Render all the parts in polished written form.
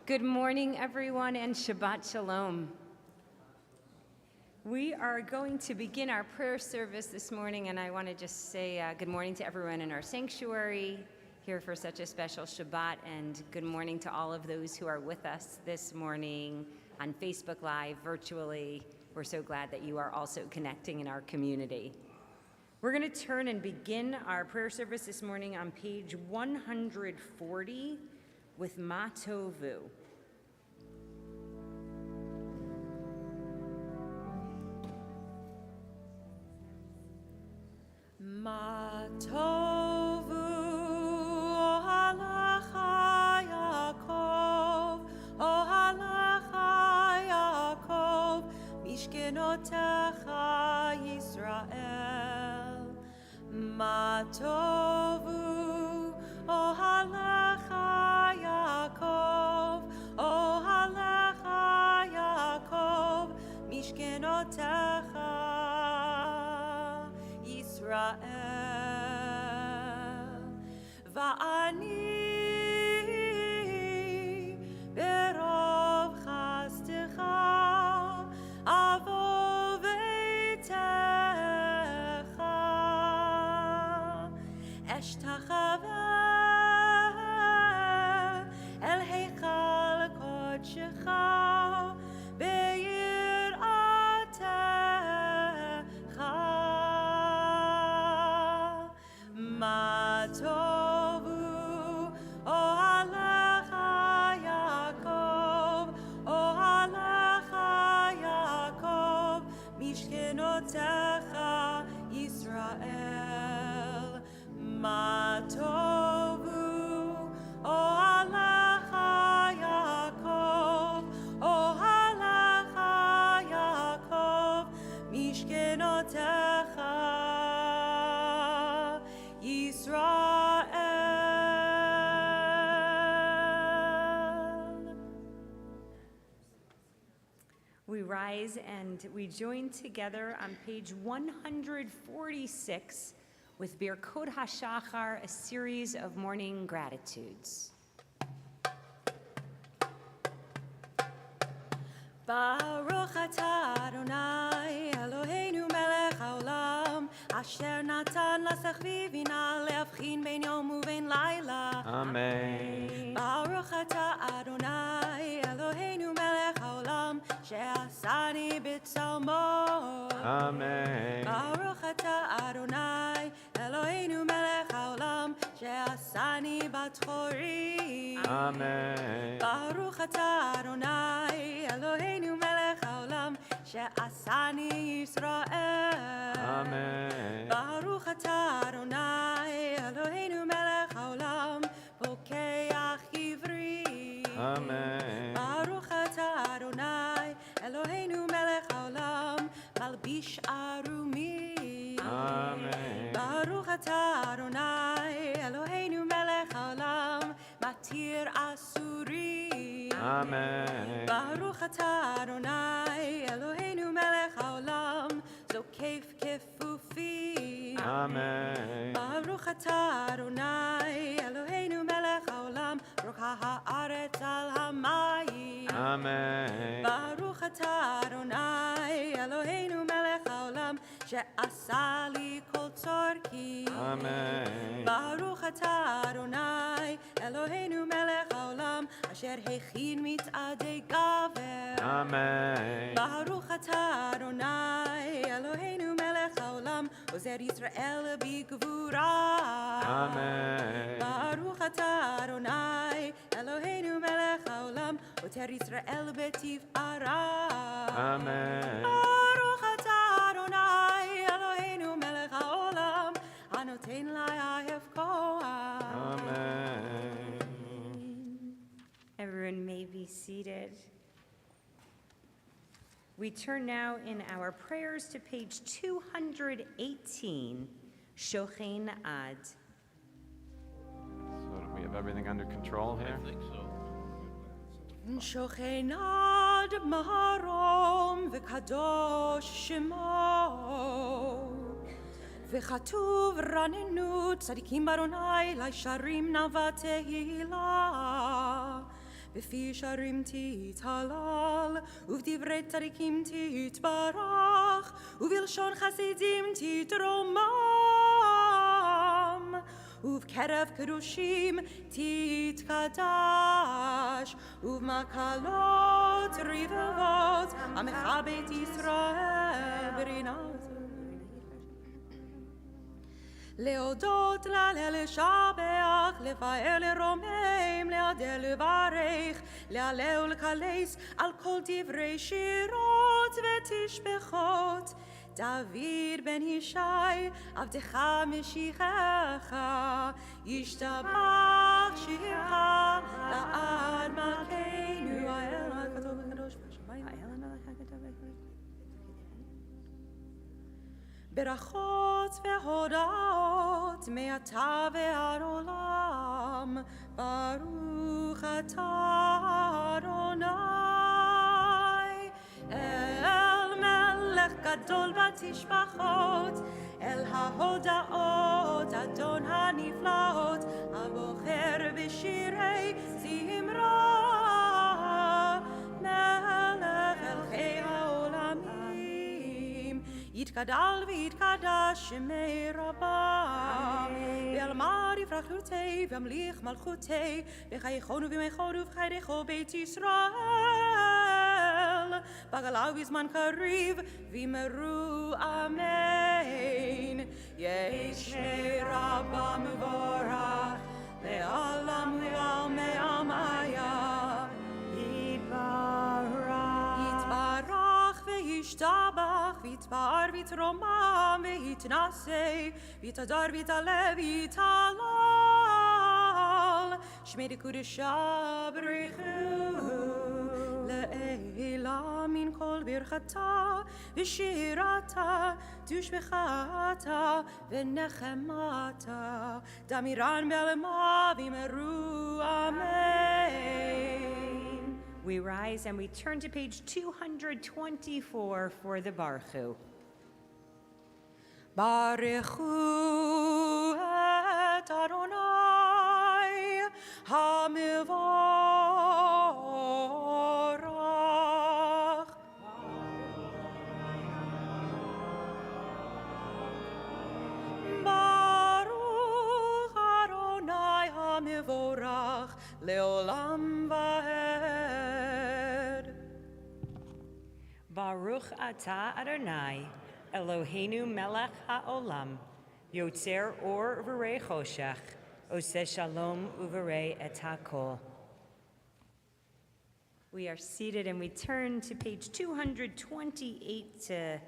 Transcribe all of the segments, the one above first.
Good morning, everyone, and Shabbat Shalom. We are going to begin our prayer service this morning, and I want to just say good morning to everyone in our sanctuary here for such a special Shabbat, and good morning to all of those who are with us this morning on Facebook Live, virtually. We're so glad that you are also connecting in our community. We're going to turn and begin our prayer service this morning on page 140 with Ma Tovu. Ma Tovu Ohalecha Yaakov, Ohalecha Yaakov, Mishkenotecha Yisrael. Ma Tovu Ohalecha Yaakov, Ohalecha Yaakov, Mishkenotecha Yisrael. Va'ani berov chastecha avo veitecha eshtachave el heichal kodshecha be'yiratecha. Ma tovu ohalecha Yaakov, ohalecha Yaakov, mishkenotecha Yisrael. Ma tovu ohalecha Yaakov, ohalecha Yaakov, mishkenotecha Israel. We rise and we join together on page 146 with Birkot HaShachar, a series of morning gratitudes. Baruch atah Adonai Eloheinu melech haolam asher natan lasech v'bina le'avchin ben yom u'ben laila. Amen. Baruch atah Adonai Eloheinu melech haolam she'asani b'tzalmo. Amen. Baruch atah Adonai Eloheinu melech haolam she'asani bat chorim. Amen. Baruch atah Adonai Eloheinu melech haolam she'asani Yisrael. Amen. Baruch atah Adonai Eloheinu melech haolam pokeach ivri. Amen. Baruch atah Adonai Eloheinu melech haolam malbish arumi. Amen. Baruch atah Adonai Eloheinu melech haolam matir asuri. Amen. Baruch atah Adonai Eloheinu melech haolam zokef kefufi. Amen. Baruch atah Adonai Eloheinu melech haolam rocha haaretz al hamayim. Amen. Baruch atah Adonai Eloheinu melech haolam she'asa li kol tzorki. Amen. Baruch atah Adonai Eloheinu melech haolam asher hechin mitzadei gaver. Amen. Baruch atah Adonai Eloheinu melech haolam ozer Yisrael b'gvura. Amen. Baruch atah Adonai Eloheinu melech haolam ozer Yisrael b'tiv'ara. Amen. Baruch atah Adonai Eloheinu melech haolam anoten la'ahev koach. Amen. Everyone may be seated. We turn now in our prayers to page 218, Shochein Ad. So do we have everything under control here? I think so. Shochein ad maharom v'kadosh shemo וכתוב רננו צדיקים באדוני לישרים נאווה תהילה בפי שרים תתהלל, ובדברי צדיקים תתברך, ובלשון חסידים תתרומם, ובקרב קדושים תתקדש, ובמקלות רבבות עמך בית ישראל ברינת. להודות לה, לשבח, לפאר, לרומם, להדר, לברך, להלל ולקלס על כל דברי שירות ותשבחות. דוד בן ישי, עבדך משיחך, ישתבח שירך לעד מלכנו, האל הכתוב הקדוש בשמיים. ברכות והודאות מעתה ועד עולם, ברוך אתה אדוני, אל מלך גדול בתשבחות, אל ההודאות אדון הנפלאות, הבוחר בשירי זמרה, מלך מלכי העולמים. יתגדל ויתקדש שמי רבה, ואלמד יפרח חירותי וימליך מלכותי, בחייכון ובימיכון ובחיי כל בית ישראל, בגלה ובזמן קריב וימרו אמן. יש שמי רבה מבורך לעולם ולעולמי עמיה, יתברך וישתבח ויתפאר ויתרומם ויתנשא ויתהדר ויתעלה ויתהלל, שמי דקודשה ברכו לעילה מן כל ברכתה ושירתה תושבחתה ונחמתה, דמירן בעלמה וימרו אמן. We rise and we turn to page 224 for the Baruchu. ברכו את אדוני המבורך. ברוך אדוני המבורך לעולם ועד. Baruch atah Adonai, Eloheinu melech ha'olam, yotzer or v'rei choshech, oseh shalom u'v'rei et hakol. We are seated and we turn to page 228 to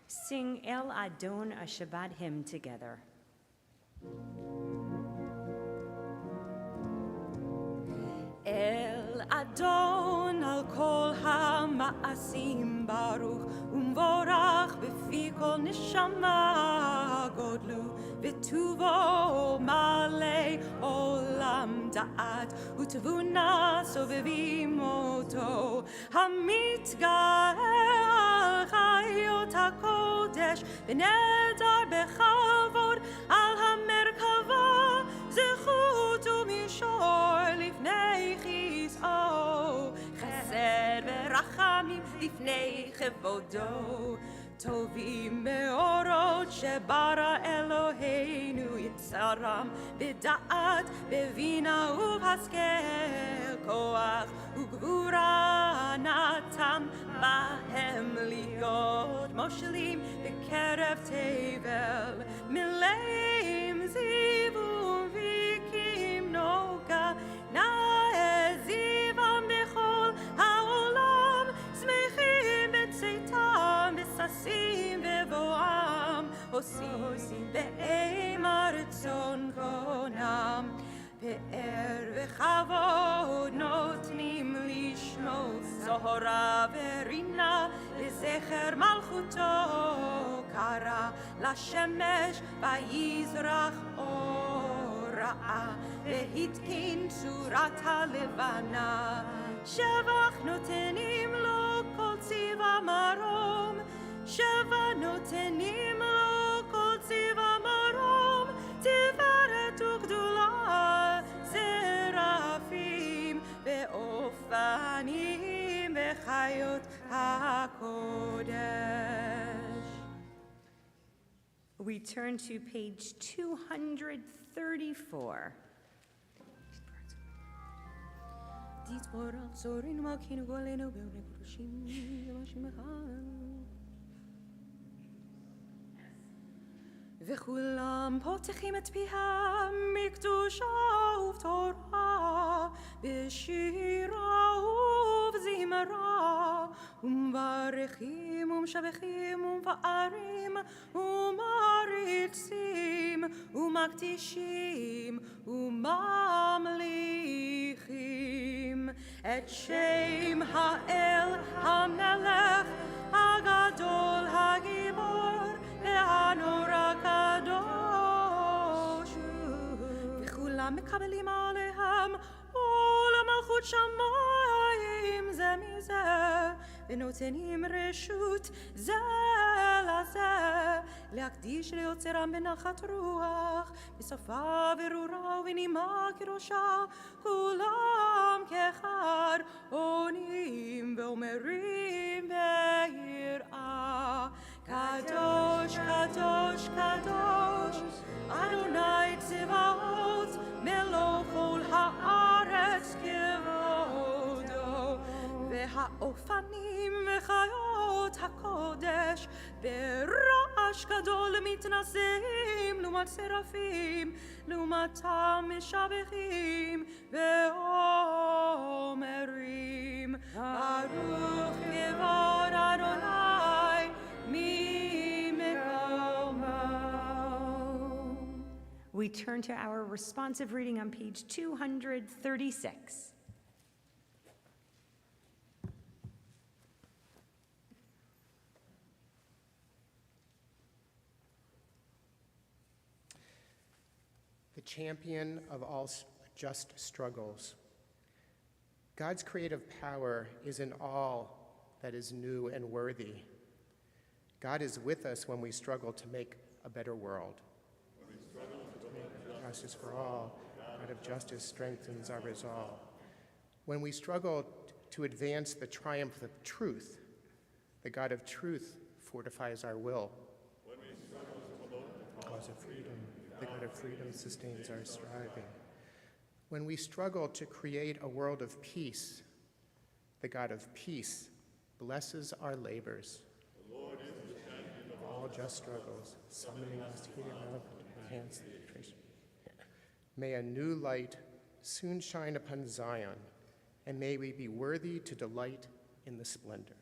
sing El Adon a Shabbat hymn together. El Adon al kol ha'ma'asim baruch umvorach b'fi kol neshama godlu v'tuvo malei olam da'at u'tvuna sovevim oto hamitgael chayot hakodesh v'nedar bechavod al hamerkava zechut u'mishor lifnei chiz'o chesed v'rachamim lifnei chevodо טובים מאורות שברה אלוהינו יצרם בדעת, בבינה ובהשכל, כוח וגבורה נתם בהם להיות מושלים בקרב תבל, מלאים זיו וביקים נוגה, נעזיבם בכל העולם, שמחים בצאתם בששים בבואם, עושים באימה רצון קונם, פאר וכבוד נותנים לשמו, זוהרה ורינה לזכר מלכותו, קרא לשמש ויזרח אורה, והתקין צורת הלבנה, שבח נותנים לו כל צבע מרום, שבע נותנים לו כל צבע מרום, תפארת וגדולה, שרפים בעוף בחיות הקודש. We turn to page 234. תתברך צורנו מלכינו גואלנו בעוני קדושים ובשמך. וכולם פותחים את פיהם מקדושה ובתורה, בשירה ובזמרה, ומברכים ומשבחים ומפארים ומעריצים ומקדישים וממליכים את שם האל המלך הגדול הגיבור והנורא קדוש הוא. וכולם מקבלים עליהם עול המלכות שמיים זה מזה, ונותנים רשות זה לזה להקדיש ליוצרם בנחת רוח, בשפה ברורה ובנימה קדושה, כולם כאחד עונים ואומרים ביראה, קדוש קדוש קדוש אדוני צבאות מלוך כל הארץ כבודו, והאופנים וחיות הקודש ברעש גדול מתנשאים לעומת שרפים, לעומתם משבחים ואומרים ברוך כבוד אדוני ממקומו. We turn to our responsive reading on page 236. The champion of all just struggles. God's creative power is in all that is new and worthy. God is with us when we struggle to make a better world. Justice for all, God of justice strengthens our resolve. When we struggle to advance the triumph of truth, the God of truth fortifies our will. When we struggle to promote the cause of freedom, the God of freedom sustains our striving. When we struggle to create a world of peace, the God of peace blesses our labors. The Lord is the champion of all just struggles, summoning us here now to enhance the creation. May a new light soon shine upon Zion, and may we be worthy to delight in the splendor.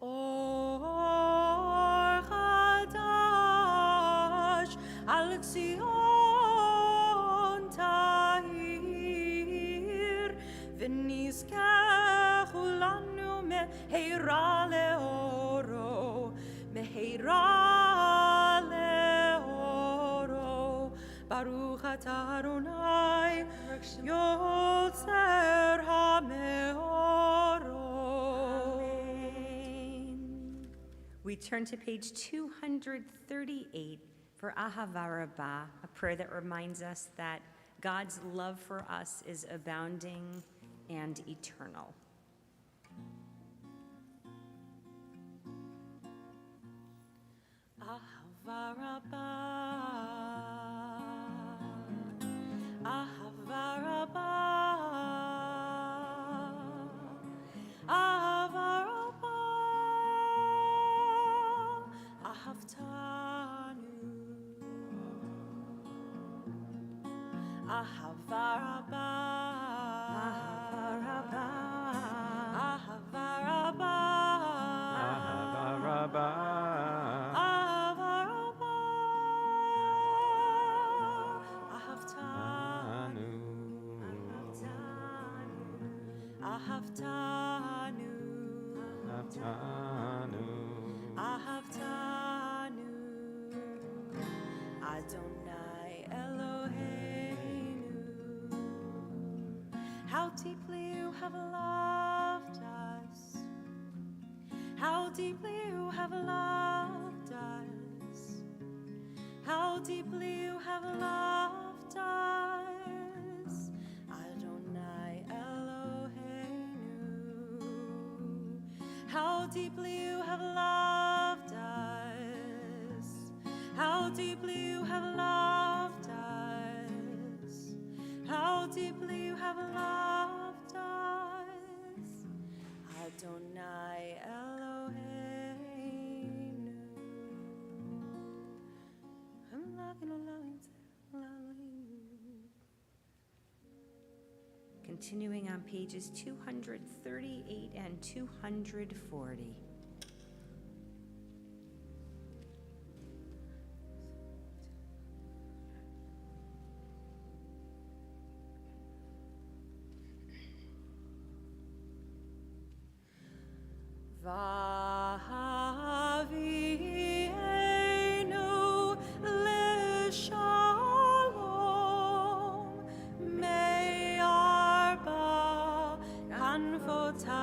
Or Chadash al Zion Tahir v'nizkeh kulanu meheira leoro Baruch atah Adonai Yotzer HaMeorot. We turn to page 238 for Ahava Rabbah, a prayer that reminds us that God's love for us is abounding and eternal. Ahava Rabbah, Ahava Rabbah, Ahava Rabbah, Ahavtanu, Ahava Rabbah, Ahava Rabbah, Ahava Rabbah. Ahavtanu, Adonai Eloheinu. How deeply you have loved us. How deeply you have loved us. How deeply you have loved us. Adonai Eloheinu. deeply you have loved us. How deeply you have loved us. How deeply you have loved us. Adonai Eloheinu. Continuing on pages 238 and 240. Vahavienu l'shalom me'arba kanfotaret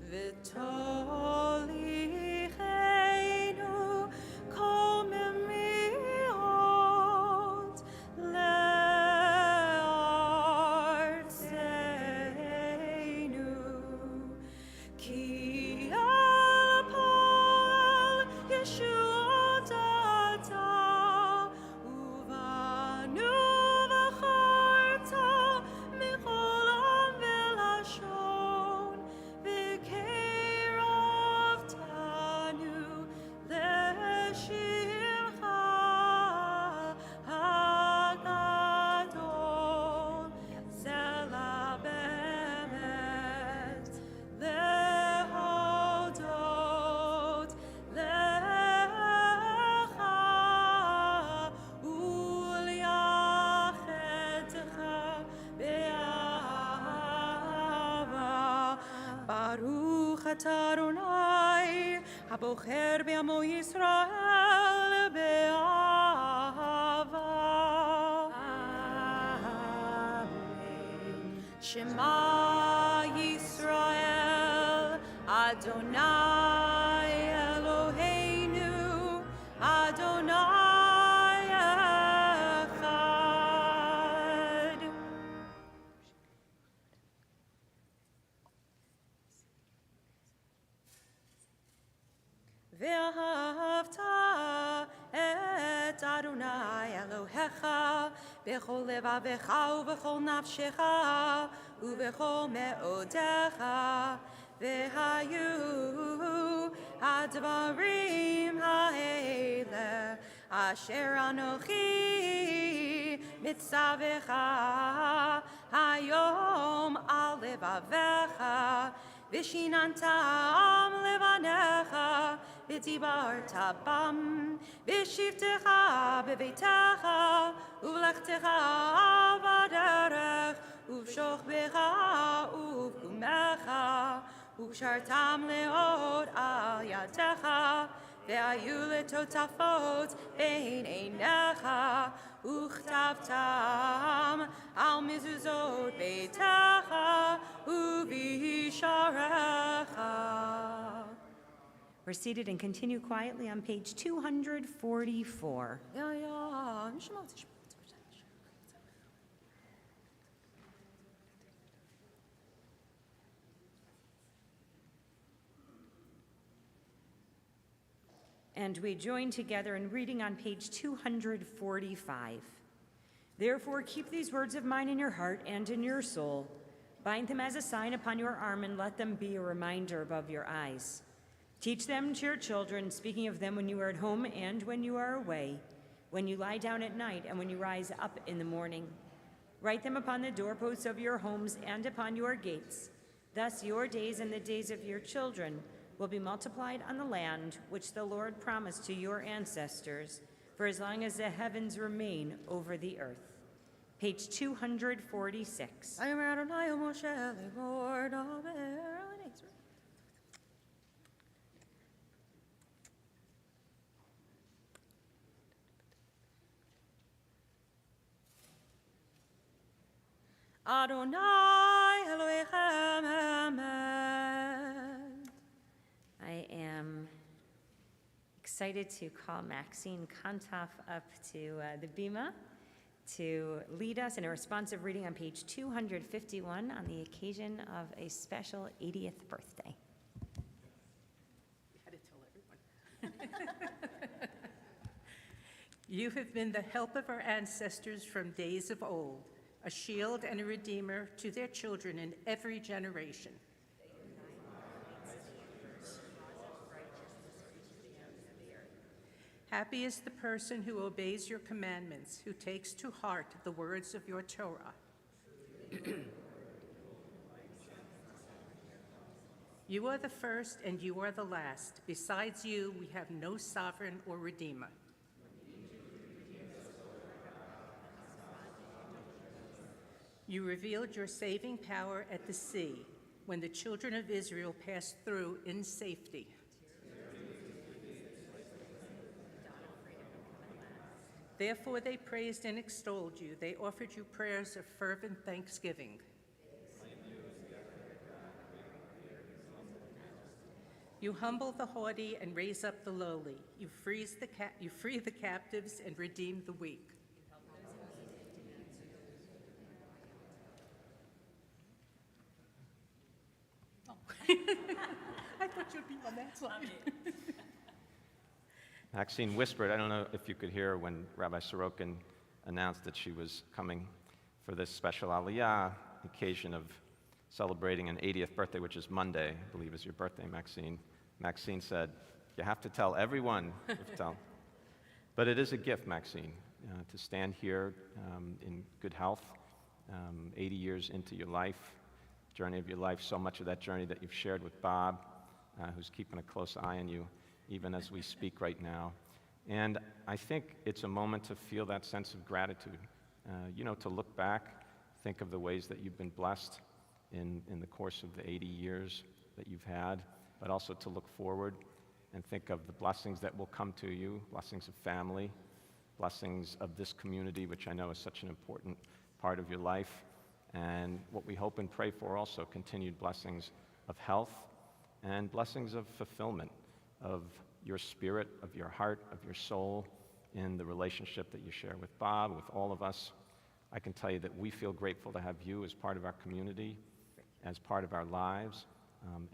v'tolichenu kol memiot le'artzenu. Ki al Yeshua data uvanu v'charta michol velashon v'keiravtanu l'shimcha hagadol zela bemet lehodot lecha uliachetcha be'ahava. Baruch atah Adonai habocher be'amo Yisrael be'ahava. Amen. Shema Yisrael, Adonai Eloheinu, Adonai Echad. Ve'ahavta et Adonai Elohecha b'chol levavecha u'b'chol nafshecha u'b'chol me'odecha ve'hayu hadvarim ha'ele asher anochi mitzavecha hayom al levavecha v'shinantam levanecha v'dibarta bam v'shivtecha b'beitecha u'lechtecha b'derech u'v'shochbecha u'v'kumecha u'shartam leod al yadecha ve'ayu letotafot bein einecha u'chtavtam al mezuzot beitecha u'v'isharecha. We're seated and continue quietly on page 244. Ja, ja, nishmat. And we join together in reading on page 245. Therefore, keep these words of mine in your heart and in your soul. Bind them as a sign upon your arm and let them be a reminder above your eyes. Teach them to your children, speaking of them when you are at home and when you are away, when you lie down at night and when you rise up in the morning. Write them upon the doorposts of your homes and upon your gates. Thus your days and the days of your children will be multiplied on the land which the Lord promised to your ancestors, for as long as the heavens remain over the earth. Page 246. I am Adonai Moshe, Lord, Amen. Adonai Elohechem, Amen. I am excited to call Maxine Kontov up to the bima to lead us in a responsive reading on page 251 on the occasion of a special 80th birthday. Had to tell everyone. You have been the help of our ancestors from days of old, a shield and a redeemer to their children in every generation. Happy is the person who obeys your commandments, who takes to heart the words of your Torah. You are the first and you are the last. Besides you, we have no sovereign or redeemer. You revealed your saving power at the sea when the children of Israel passed through in safety. Therefore they praised and extolled you. They offered you prayers of fervent thanksgiving. You humble the haughty and raise up the lowly. You free the captives and redeem the weak. I thought you'd be on that slide. Maxine whispered, I don't know if you could hear when Rabbi Sorokin announced that she was coming for this special Aliyah occasion of celebrating an 80th birthday, which is Monday, I believe is your birthday, Maxine. Maxine said, you have to tell everyone. But it is a gift, Maxine, to stand here in good health, 80 years into your life, journey of your life, so much of that journey that you've shared with Bob, who's keeping a close eye on you, even as we speak right now. And I think it's a moment to feel that sense of gratitude, to look back, think of the ways that you've been blessed in the course of the 80 years that you've had, but also to look forward and think of the blessings that will come to you, blessings of family, blessings of this community, which I know is such an important part of your life, and what we hope and pray for also, continued blessings of health and blessings of fulfillment of your spirit, of your heart, of your soul in the relationship that you share with Bob, with all of us. I can tell you that we feel grateful to have you as part of our community, as part of our lives,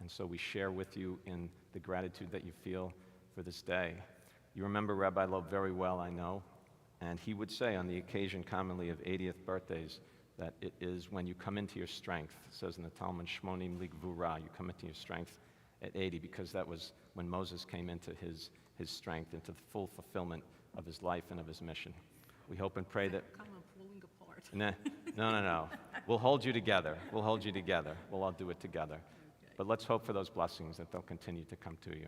and so we share with you in the gratitude that you feel for this day. You remember Rabbi Loeb very well, I know, and he would say on the occasion commonly of 80th birthdays that it is when you come into your strength. It says in the Talmud, Shmonim Ligvura, you come into your strength at 80, because that was when Moses came into his strength, into the full fulfillment of his life and of his mission. We hope and pray that... I'm falling apart. No. We'll hold you together. We'll hold you together. We'll all do it together. Okay. But let's hope for those blessings, that they'll continue to come to you.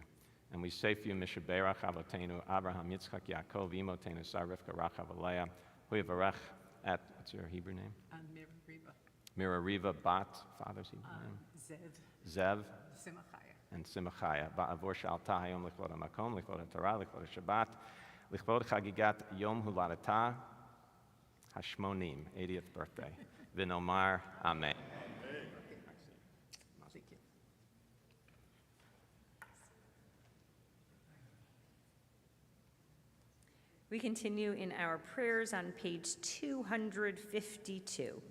And we say for you, Mishaberach Avotenu, Abraham, Yitzchak, Yaakov, Imotenu, Sarivka, Rachav, Leah, Huyavarech, at, what's your Hebrew name? Mirariva, Bat, father's Hebrew name? Zev. And Simachaya. Ba'avor Shalta Hayom Lichvod HaMakom, Lichvod HaTorah, Lichvod HaShabbat, Lichvod Chagigat Yom Huladata Hashmonim, 80th birthday. V'nomar Amen. We continue in our prayers on page 252.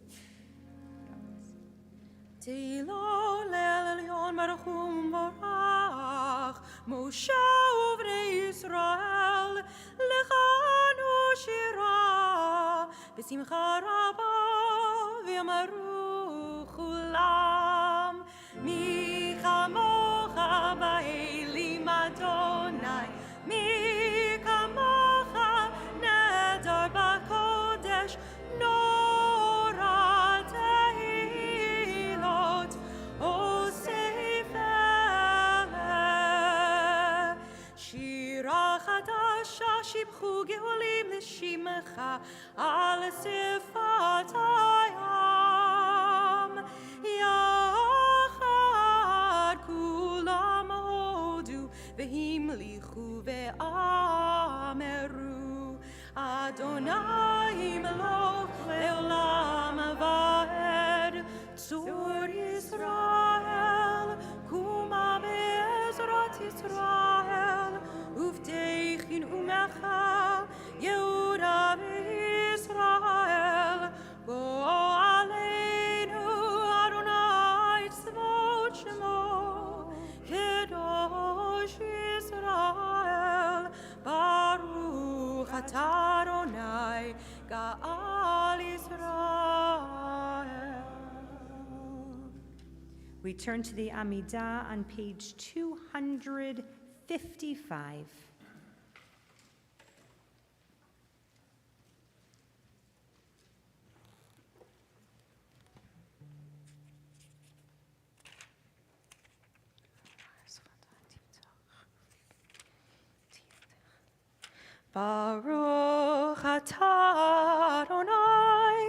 Tilo lelion marchum varach, Moshe uvnei Yisrael, lechanu shira, b'simcha rabba v'yamaru chulam, mi chamocha ba'elim Adonai, mi kamocha nedar b'kodesh, nora tehilot, o sefer. Shira chadasha shibchu geolim l'shimcha, al sifat hayam, yachad kulam hodu, v'himlichu ve'ameru, Adonai melech le'olam va'ed, tzur Yisrael, kuma be'ezrat Yisrael, uvteichin umecha, Yehuda v'Yisrael. אתה אדוני גאל ישראל. We turn to the Amidah on page 255. Baruch atah Adonai,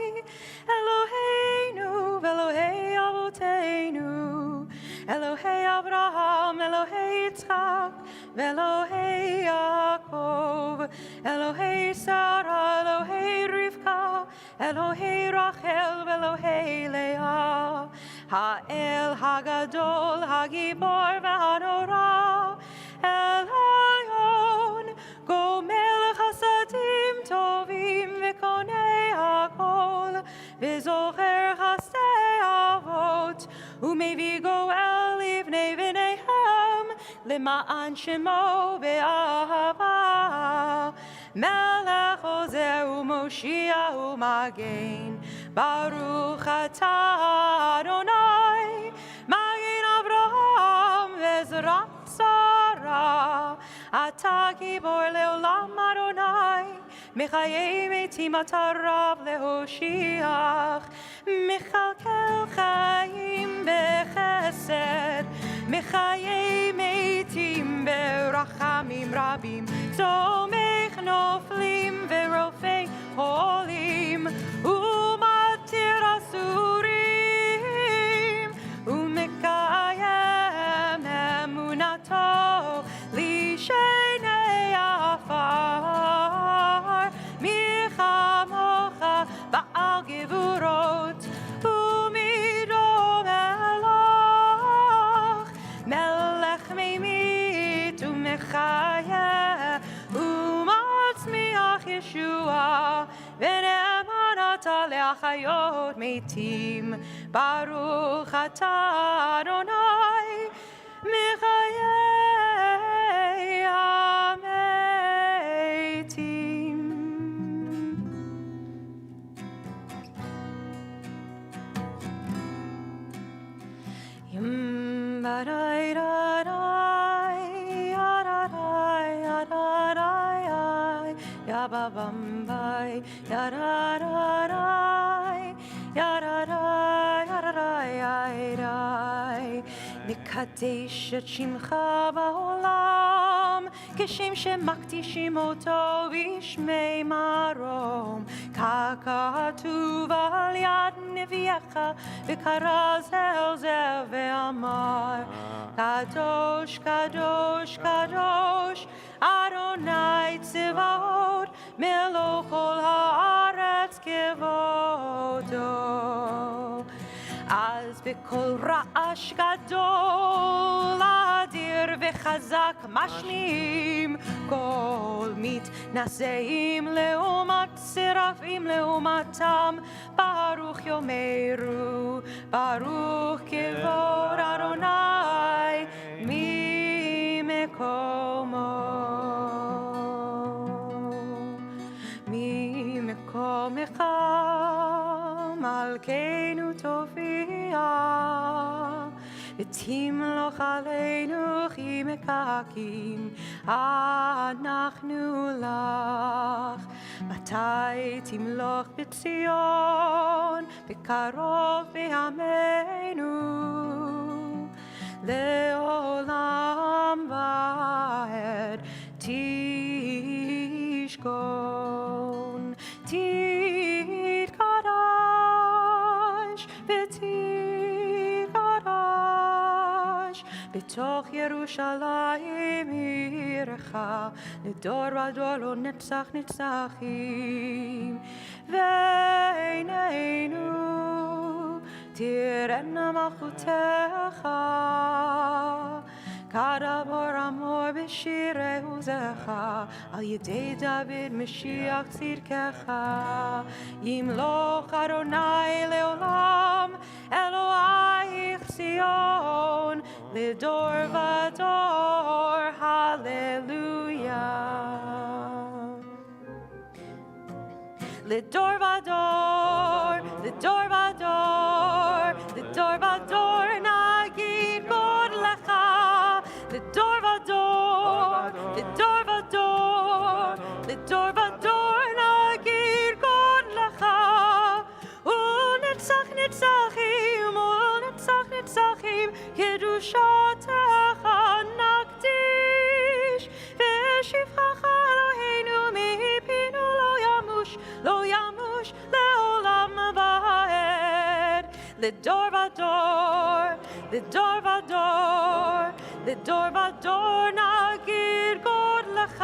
Eloheinu v'Elohei Avoteinu, Elohei Abraham, Elohei Yitzchak, v'Elohei Yaakov, Elohei Sarah, Elohei Rivka, Elohei Rachel, v'Elohei Leah, Ha'el Hagadol, Hagibor v'Hanora, El Elyon, Gomel Chasadim Tovim v'Konei Hakol, v'Zocher Chasdei Avot, u'Mevi Goel Livnei v'Neihem, Lema'an Shemo be'ahava, Melech Ozer u'Moshiach u'Magen, Baruch atah Adonai, Magen Avraham v'Ezrat Sarah, אתה גיבור לעולם אדוני, מחיי מתים אתה רב להושיח, מכלכל חיים בחסד, מחיי מתים ברחמים רבים, צומח נופלים ורופא חולים, ומתיר אסורים, ומקיים אמונתו לשני עפר, מי כמוך בעל גבורות ומידו מלך, מלך ממית ומחיה ומצמיח ישועה, ונאמן אתה להחיות מתים. ברוך אתה אדוני מחיי המתים. Yim badai dadai, yadadai, yadadai, yababambai, yadadai, yadadai, yadadai, yadai. נקדש את שמך בעולם, כשם שמקדישים אותו בשמי מרום, ככתוב על יד נביאך, וקרא זה אל זה ואמר, קדוש, קדוש, קדוש, אדוני צבאות, מלוא כל הארץ כבודו. אז בכל רעש גדול, אדיר וחזק משמיעים, קול מתנשאים לעומת שרפים לעומתם, ברוך יאמרו, ברוך כבוד אדוני ממקומו. ממקומך מלכנו תופיע, ותמלוך עלינו כי מקקים אנחנו לך. מתי תמלוך בציון, בקרוב בימינו, לעולם ועד תשכון. תתקדש ותתקדש בתוך ירושלים עירך, לדור ודור לא נצח נצחים. ועינינו תראינה מלכותך, כדבור אמור בשירי עוזך, על ידי דוד משיח צדקך. ימלוך אדוני לעולם, אלוהיך ציון, לדור ודור, הללויה. לדור ודור, לדור ודור, לדור ודור נגיד גודלך, לדור ודור, לדור ודור, לדור ודור נגיד גודלך, ולנצח נצחים, ולנצח נצחים, קדושתך נקדיש, ושבחך אלוהינו מפינו לא ימוש לעולם ועד. לדור ודור, לדור ודור, לדור ודור נגיד גודלך,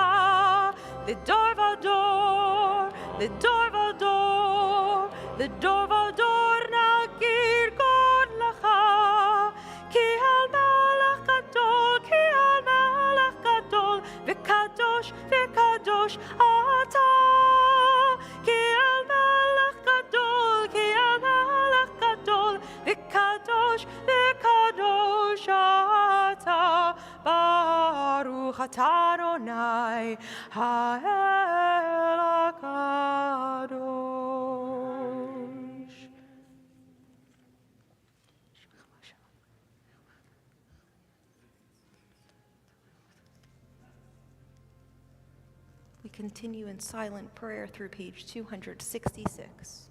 לדור ודור, לדור ודור, לדור ודור נגיד גודלך, כי על מלך גדול, כי על מלך גדול, וקדוש וקדוש אתה, כי על מלך גדול, כי על מלך גדול, וקדוש וקדוש אתה, ברוך אתה אדוני האל הקדוש. We continue in silent prayer through page 266.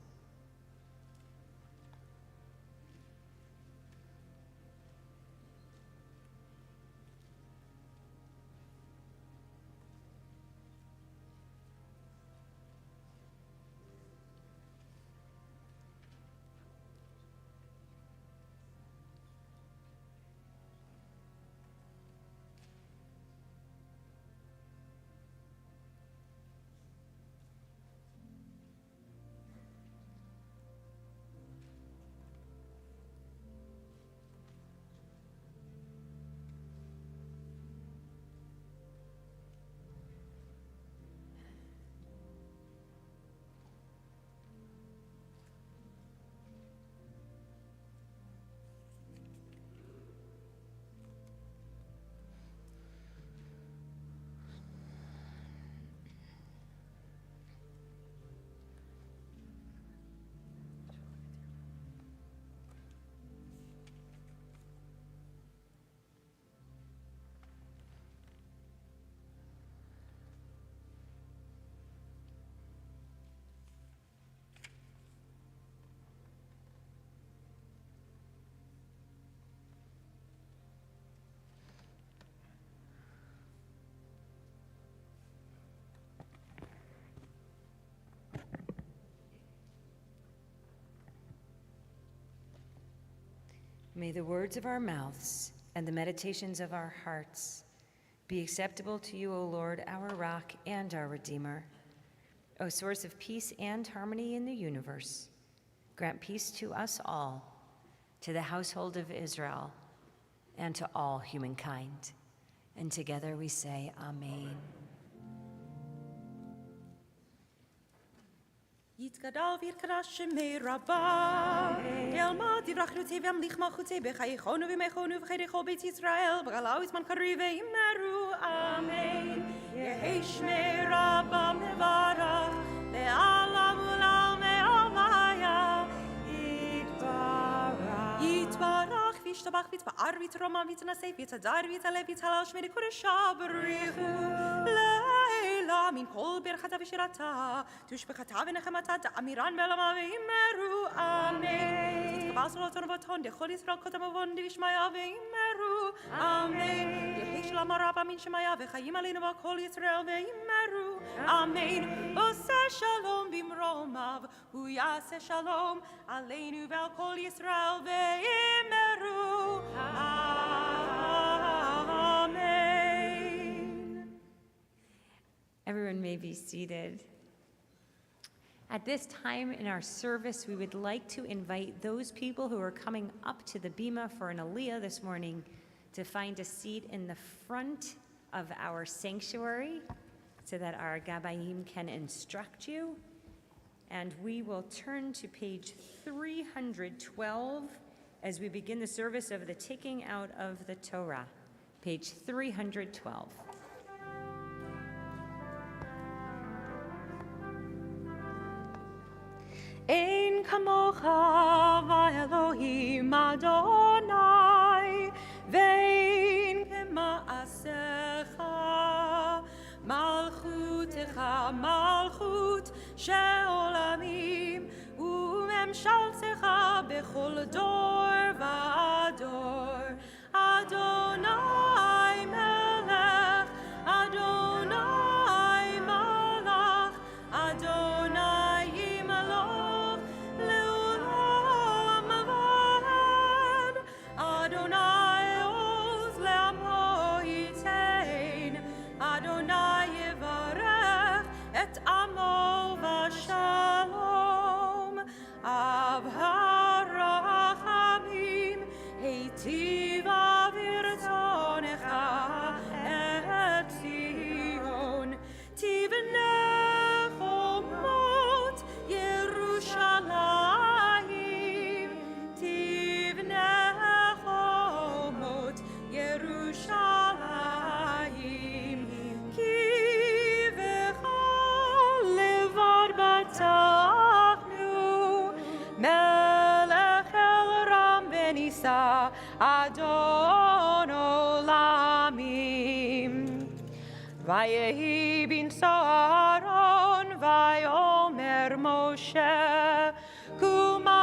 May the words of our mouths and the meditations of our hearts be acceptable to you, O Lord, our rock and our Redeemer. O source of peace and harmony in the universe, grant peace to us all, to the household of Israel, and to all humankind. And together we say, Amen. יתגדל ויתקדש שמי רבה, ילמד דברכנותי וימליך מלכותי בחייכנו ומחנו וחיי כל בית ישראל, בגלה וזמן קריב ואמרו אמן. יהי שמי רבה מברך, לעולם ולעולמי עולמיה, יתברך. יתברך וישתבח ויתפאר ויתרומם ויתנשא ויתהדר ויתעלה ויתהלל שמי קודשה בריחו. לה מן כל ברכתה ושירתה, תושבחתה ונחמתה, תאמירן בעלמה ואמרו אמן. תתקבל סלוטון ובטון, דכל ישראל קודם ובון דבשמיה ואמרו אמן. יהי שלום רב מן שמיה וחיים עלינו וכל ישראל ואמרו אמן. עושה שלום במרומיו, הוא יעשה שלום עלינו ועל כל ישראל ואמרו אמן. Everyone may be seated. At this time in our service, we would like to invite those people who are coming up to the Bima for an Aliyah this morning to find a seat in the front of our sanctuary so that our Gabayim can instruct you. And we will turn to page 312 as we begin the service of the taking out of the Torah. Page 312. Ein kamocha v'Elohim Adonai, vein kema'asecha, malchutecha malchut she'olamim, umemshaltecha bechol dor v'ador. Adonai melech, Adonai malach, Adonai yimloch le'olam va'ed. Adonai oz le'amo yitein, Adonai yivarech et amo v'shalom. Av harachamim heitiv avirtonecha et Zion. Tivnei chomot Yerushalayim, tivnei chomot Yerushalayim, ki v'chol levad batachnu, melech el ram v'nisa Adon olamim. Vayehi bin Saharon, vayomer Moshe, Kuma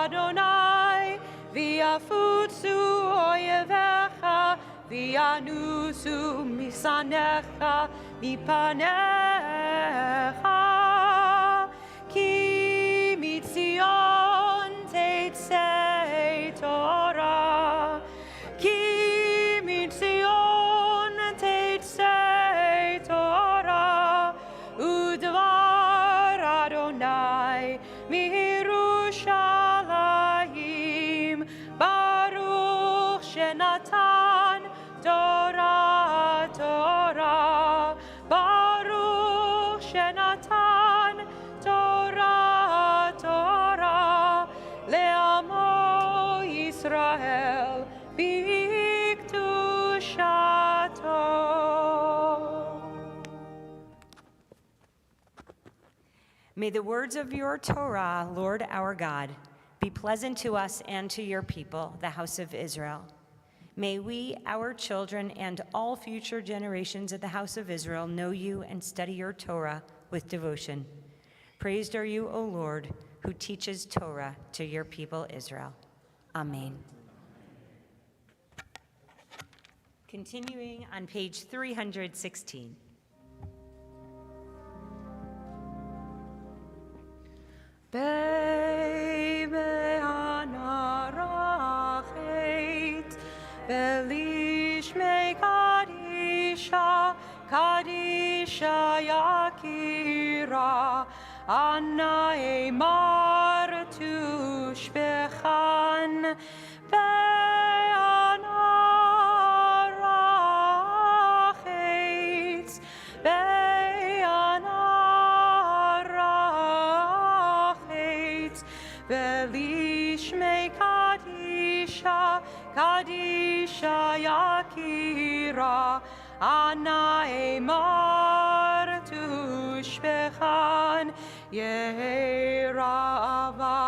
Adonai, viafutsu oyevecha, vianusu misanecha, mipanecha, ki mitzion teitzei Torah, ki mitzion teitzei Torah, udvar Adonai mirushalayim, Baruch shenatan Torah Torah, Baruch shenatan Torah Torah, le'amo Yisrael b'kdushato. May the words of your Torah, Lord our God, be pleasant to us and to your people, the house of Israel. May we, our children, and all future generations of the house of Israel know you and study your Torah with devotion. Praised are you, O Lord, who teaches Torah to your people Israel. Amen. Continuing on page 316. Be'anarachet, belishmei kadisha, kadisha yakira, anna emar tushbechan, be'anarachet, be'anarachet, belishmei kadisha, kadisha yakira, ana emar tushbechan, yerava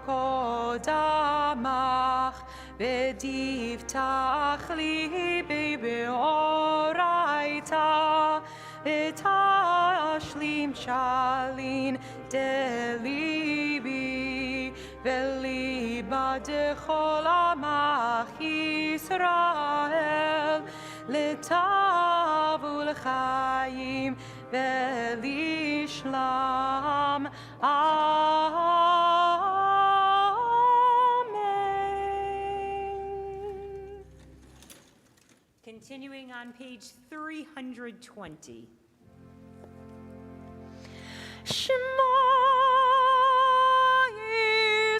kodamach, v'diftach libi be'oraita, v'tashlim shalin delibi, v'liba dechol amach Yisrael, l'tavu l'chaim v'lishlam. Amen. Continuing on page 320. Shema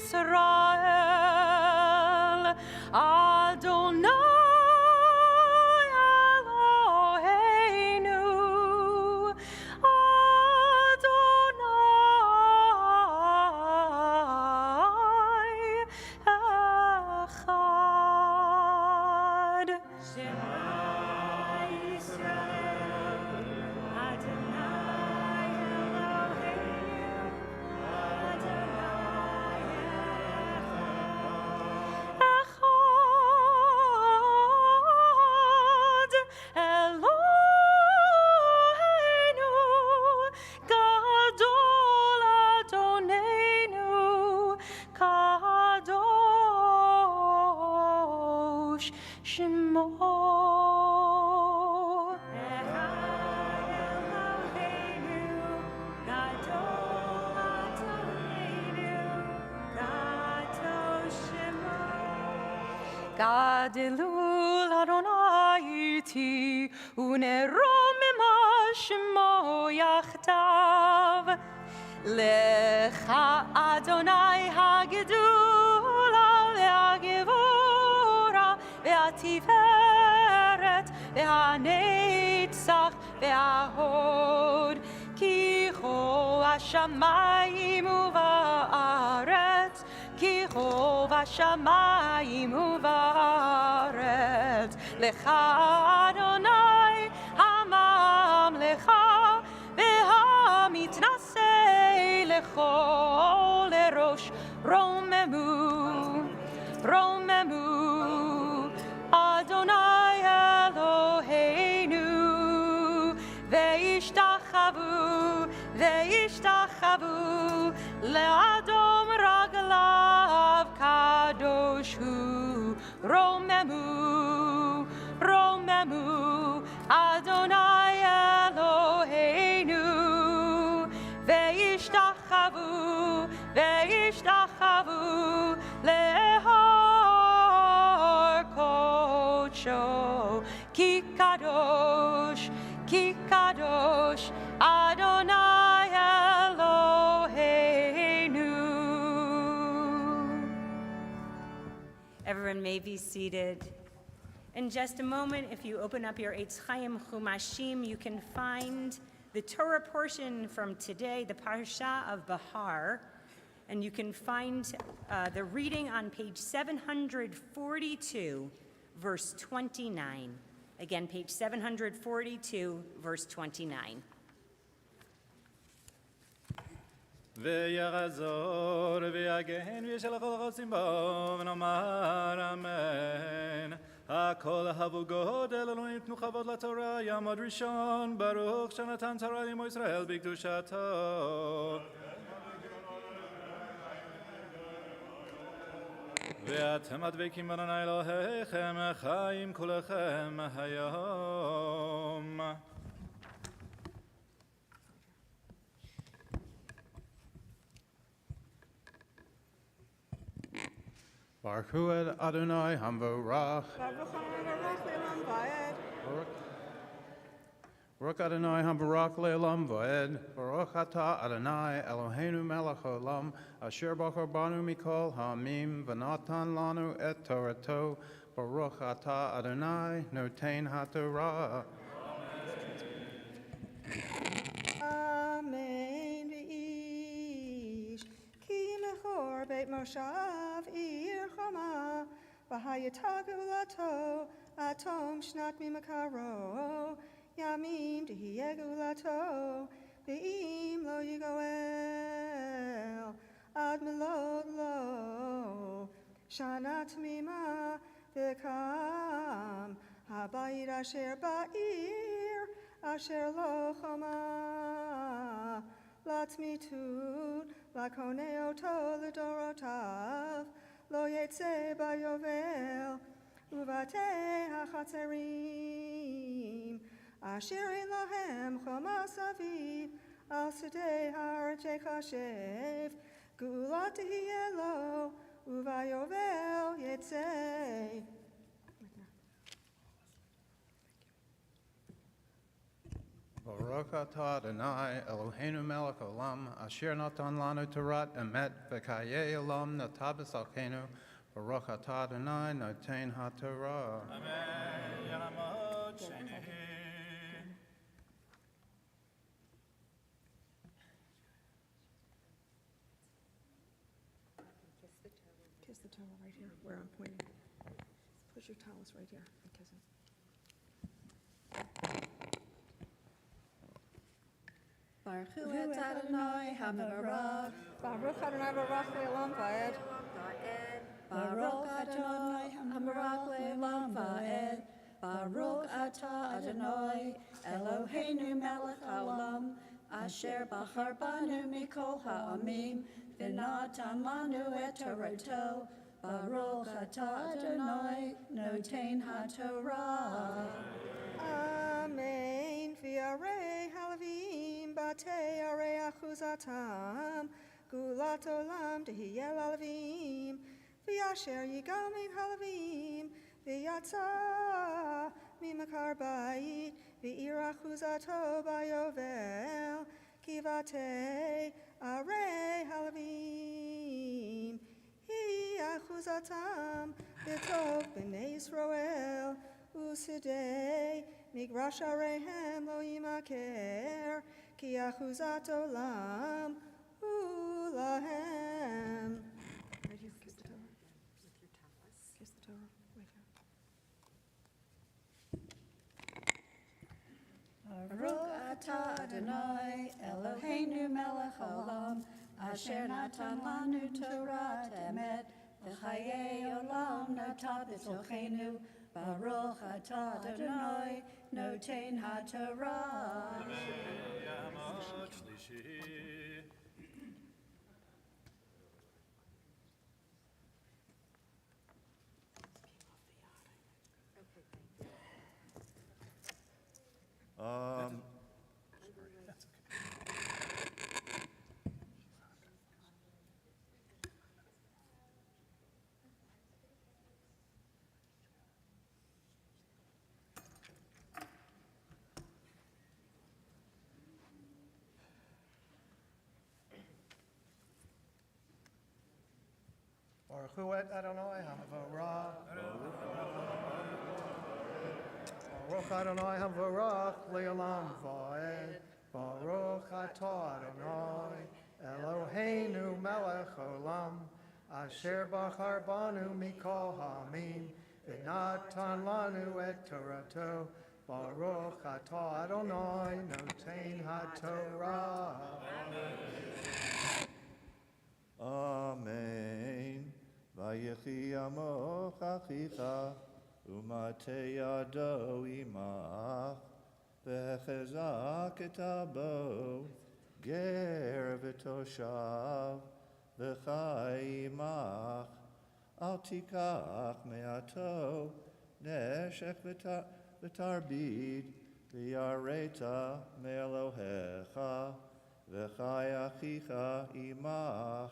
Yisrael, Adonai Eloheinu, Adonai Echad. Shema Yisrael, Adonai Eloheinu, Gadilul Adonai iti uneromima shmo yachtav Lecha Adonai hagedula ve'agevura ve'atiferet ve'anetzach ve'ahod Ki ho hashamayim u'va'aretz Ki ho hashamayim u'va'aretz Lecha Adonai hamamlecha ve'hamitnaseh lechol erosh romemu romemu Adonai Eloheinu ve'ishtachavu le'adom raglav kadosh hu romemu romemu Adonai Eloheinu ve'ishtachavu le'har kodsho ki kadosh Adonai Eloheinu. Everyone may be seated. In just a moment, if you open up your Eitz Chaim Chumashim, you can find the Torah portion from today, the Parsha of Bahar, and you can find the reading on page 742, verse 29. Again, page 742, verse 29. ויחזור ויגן וישלח כל החוצים בו ונאמר אמן. הכל אהבו גודל אלוהים תנו כבוד לתורה יעמוד ראשון ברוך שנתן תורה לעמו ישראל בקדושתו. ואתם הדבקים באדוני אלוהיכם חיים כולכם היום. Baruch hu Adonai Hamvorach. Baruch Adonai Hamvorach le'olam va'ed. Baruch atah Adonai Eloheinu melech haolam asher bachar banu mikol ha'amim v'natan lanu et Torato. Baruch atah Adonai noten haTorah. Amen v'ish ki mechor beit moshav ir chama v'hayatagu lato atom shnat mimakaro yamim tihiyegu lato v'im lo yigoel ad melod lo shana tmima v'kam habayit asher ba'ir asher lo chama latzmitut lakoneo to l'dorotav lo yetze bayovel uvate hachatzerim asher in lahem chama saviv al sedei har jechashev gulat hielo uvayovel yetze. Baruch atah Adonai Eloheinu melech haolam asher natan lanu Torat emet v'kayei olam natabes alkeinu. Baruch atah Adonai noten haTorah. Amen. Yaramot sheni. Kiss the towel right here where I'm pointing. Push your towels right here and kiss him. Baruch hu et Adonai HaMevarach. Baruch Adonai Barach Le'olam Va'ed. Baruch Adonai HaMevarach Le'olam Va'ed. Baruch atah Adonai Eloheinu melech haolam asher bachar banu mikol ha'amim v'natan lanu et Torato. Baruch atah Adonai noten haTorah. Amen. V'yarei halavim batei arei achuzatam gulat olam tehiyel alavim ויאשר יגאל מחלבים, ויצא ממכר בית, ועיר אחוזתו ביובל, כי בתי ערי הלווים. היא אחוזתם בתוך בני ישראל, ושדה מגרש עריהם לא ימכר, כי אחוזת עולם הוא להם. Baruch atah Adonai Eloheinu melech haolam, asher natan lanu Torah emet, v'chayei olam nata b'tochenu. Baruch atah Adonai noten haTorah. יעמוד שלישי. Baruch hu et Adonai hamavarach. Baruch Adonai hamavarach le'olam va'ed. Baruch atah Adonai Eloheinu melech olam, asher bachar banu mikol ha'amim, v'natan lanu et Torato. Baruch atah Adonai noten haTorah. Amen. Vayechi amoch achicha, umate yado imach, v'chezak et abo, ger v'toshav, v'chai imach, al tikach me'ato, neshech v'tarbid, v'yareta me'elohecha, v'chai achicha imach,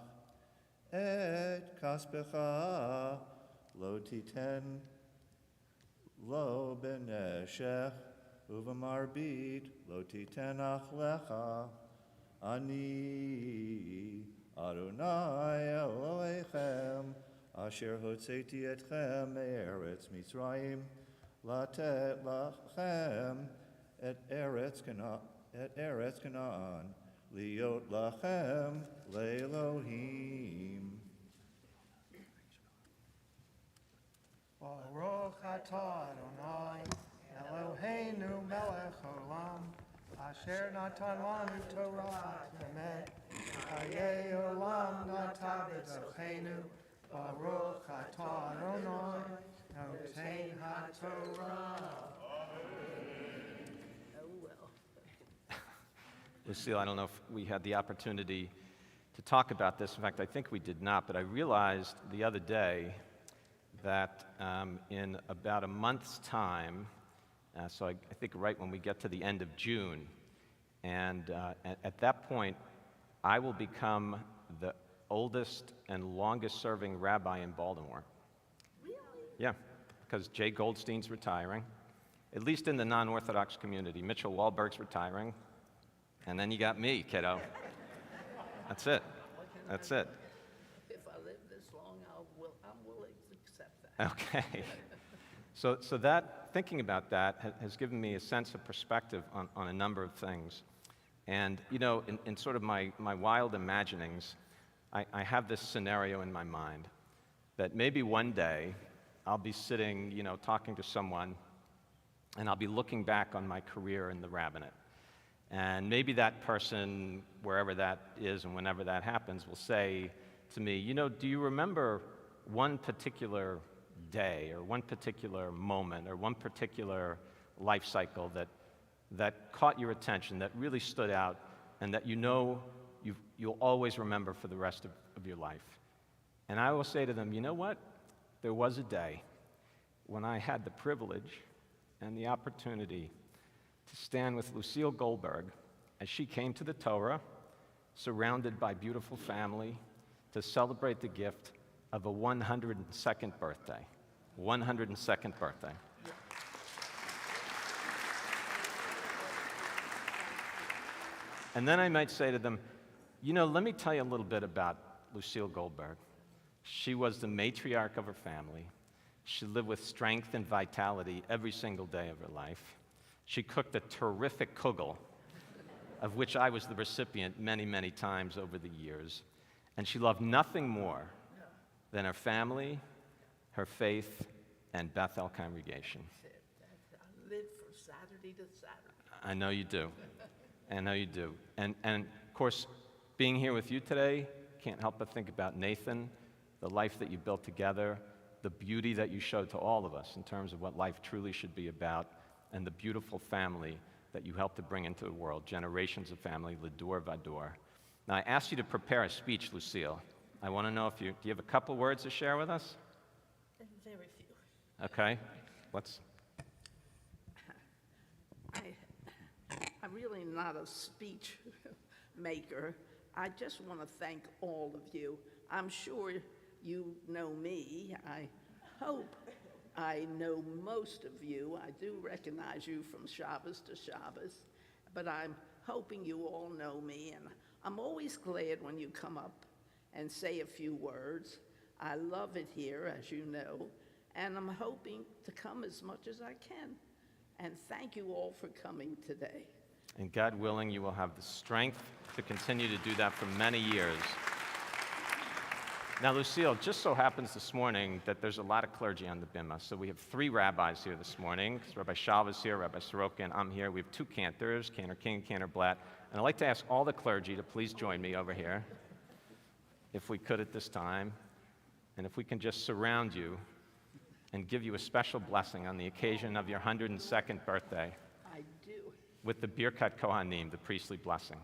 et kaspecha lo titen lo beneshech uvamarbid lo titen achlecha ani Adonai Elohechem asher hotzeti etchem me'eretz Mitzrayim latet lachem et eretz Canaan liot lachem le'Elohim. Baruch atah Adonai Eloheinu melech olam, asher natan lanu Torah emet, hayei olam nata b'tochenu. Baruch atah Adonai noten haTorah. Lucille, I don't know if we had the opportunity to talk about this. In fact, I think we did not, but I realized the other day that in about a month's time, so I think right when we get to the end of June, and at that point, I will become the oldest and longest serving rabbi in Baltimore. Really? Yeah, because Jay Goldstein's retiring, at least in the non-Orthodox community. Mitchell Wahlberg's retiring. And then you got me, kiddo. That's it. That's it. If I live this long, I'm willing to accept that. Okay. So that, thinking about that has given me a sense of perspective on a number of things. And, you know, in sort of my wild imaginings, I have this scenario in my mind that maybe one day I'll be sitting, you know, talking to someone, and I'll be looking back on my career in the rabbinate. And maybe that person, wherever that is and whenever that happens, will say to me, you know, do you remember one particular day or one particular moment or one particular life cycle that caught your attention, that really stood out, and that you know you'll always remember for the rest of your life? And I will say to them, you know what? There was a day when I had the privilege and the opportunity to stand with Lucille Goldberg as she came to the Torah, surrounded by beautiful family, to celebrate the gift of a 102nd birthday. 102nd birthday. And then I might say to them, you know, let me tell you a little bit about Lucille Goldberg. She was the matriarch of her family. She lived with strength and vitality every single day of her life. She cooked a terrific kugel, of which I was the recipient many, many times over the years. And she loved nothing more than her family, her faith, and Bethel congregation. I live for Saturday to Saturday. I know you do. I know you do. And of course, being here with you today, can't help but think about Nathan, the life that you built together, the beauty that you showed to all of us in terms of what life truly should be about, and the beautiful family that you helped to bring into the world, generations of family, L'Dor Vador. Now, I asked you to prepare a speech, Lucille. I want to know if do you have a couple words to share with us? Very few. Okay, let's. I'm really not a speech maker. I just want to thank all of you. I'm sure you know me. I hope I know most of you. I do recognize you from Shabbos to Shabbos, but I'm hoping you all know me, and I'm always glad when you come up and say a few words. I love it here, as you know, and I'm hoping to come as much as I can. And thank you all for coming today. And God willing, you will have the strength to continue to do that for many years. Now, Lucille, just so happens this morning that there's a lot of clergy on the bima. So we have 3 rabbis here this morning. Rabbi Shalva's here, Rabbi Sorokin, I'm here. We have 2 cantors, Cantor King, Cantor Blatt. And I'd like to ask all the clergy to please join me over here, if we could at this time. And if we can just surround you and give you a special blessing on the occasion of your 102nd birthday. I do. With the Birkat Kohanim, the priestly blessing.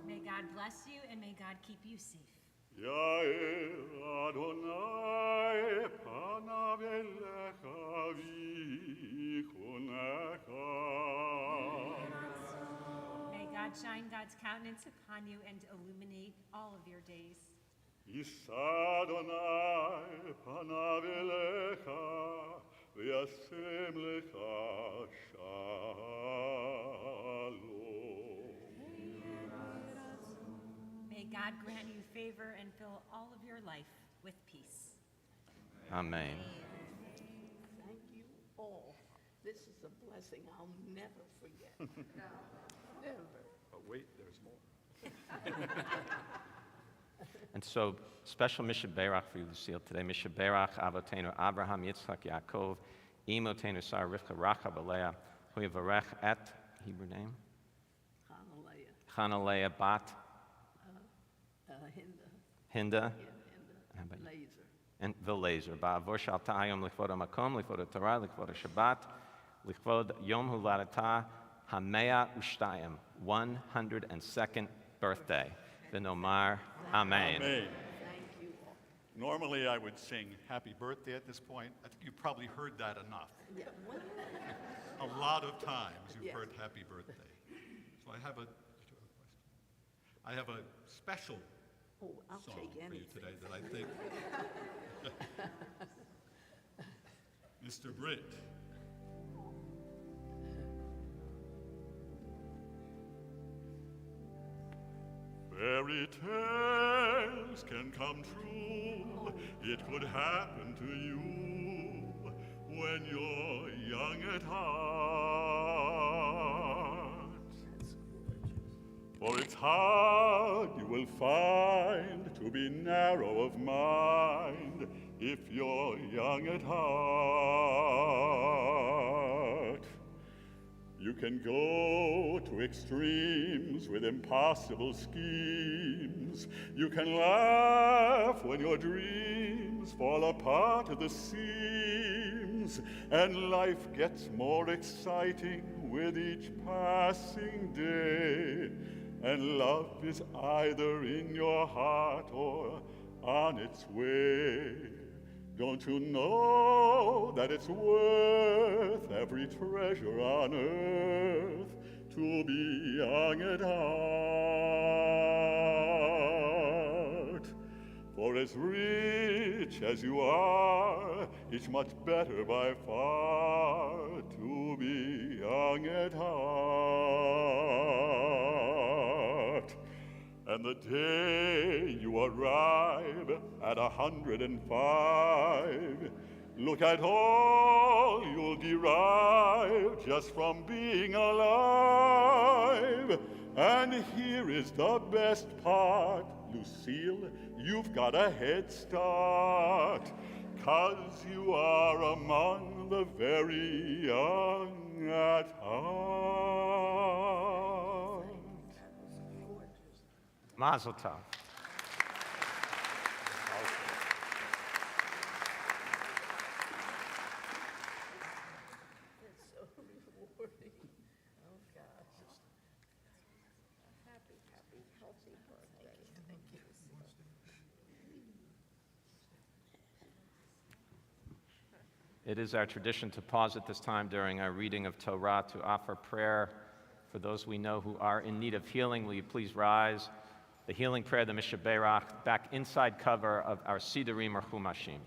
May God bless you and may God keep you safe. Yair Adonai panav elecha v'yichunecha. May God shine God's countenance upon you and illuminate all of your days. Yisa Adonai panav elecha v'yasem lecha shalom. May God grant you favor and fill all of your life with peace. Amen. Thank you all. This is a blessing I'll never forget. Never. But wait, there's more. And so, special Mishaberach for you, Lucille, today. Mishaberach Avotenu Abraham, Yitzchak, Yaakov, Imotenu Sarah, Rivka, Rachab, Leah, hu yivarech et, Hebrew name? Chanaleah Bat. Hinda. How about you? Laser. And the laser. Ba'avor shalta hayom lichvod hamakom, lichvod Torah, lichvod Shabbat, lichvod Yom Huladata, Hamea Ushtayim, 102nd birthday. V'nomar Amen. Amen. Normally I would sing happy birthday at this point. I think you've probably heard that enough. Yeah. A lot of times you've heard happy birthday. So I have a special I'll song take for you anything. today that I think Mr. Britt. Fairy tales can come true. It could happen to you when you're young at heart. For it's hard, you will find, to be narrow of mind if you're young at heart. You can go to extremes with impossible schemes. You can laugh when your dreams fall apart at the seams, and life gets more exciting with each passing day. And love is either in your heart or on its way. Don't you know that it's worth every treasure on earth to be young at heart? For as rich as you are, it's much better by far to be young at heart. And the day you arrive at 105, look at all you'll derive just from being alive. And here is the best part, Lucille, you've got a head start, 'cause you are among the very young at heart. Mazel tov. It's so rewarding. Oh, gosh. Happy, healthy birthday. Thank you. It is our tradition to pause at this time during our reading of Torah to offer prayer for those we know who are in need of healing. Will you please rise? The healing prayer, the Mishaberach, back inside cover of our Sidurim or Chumashim.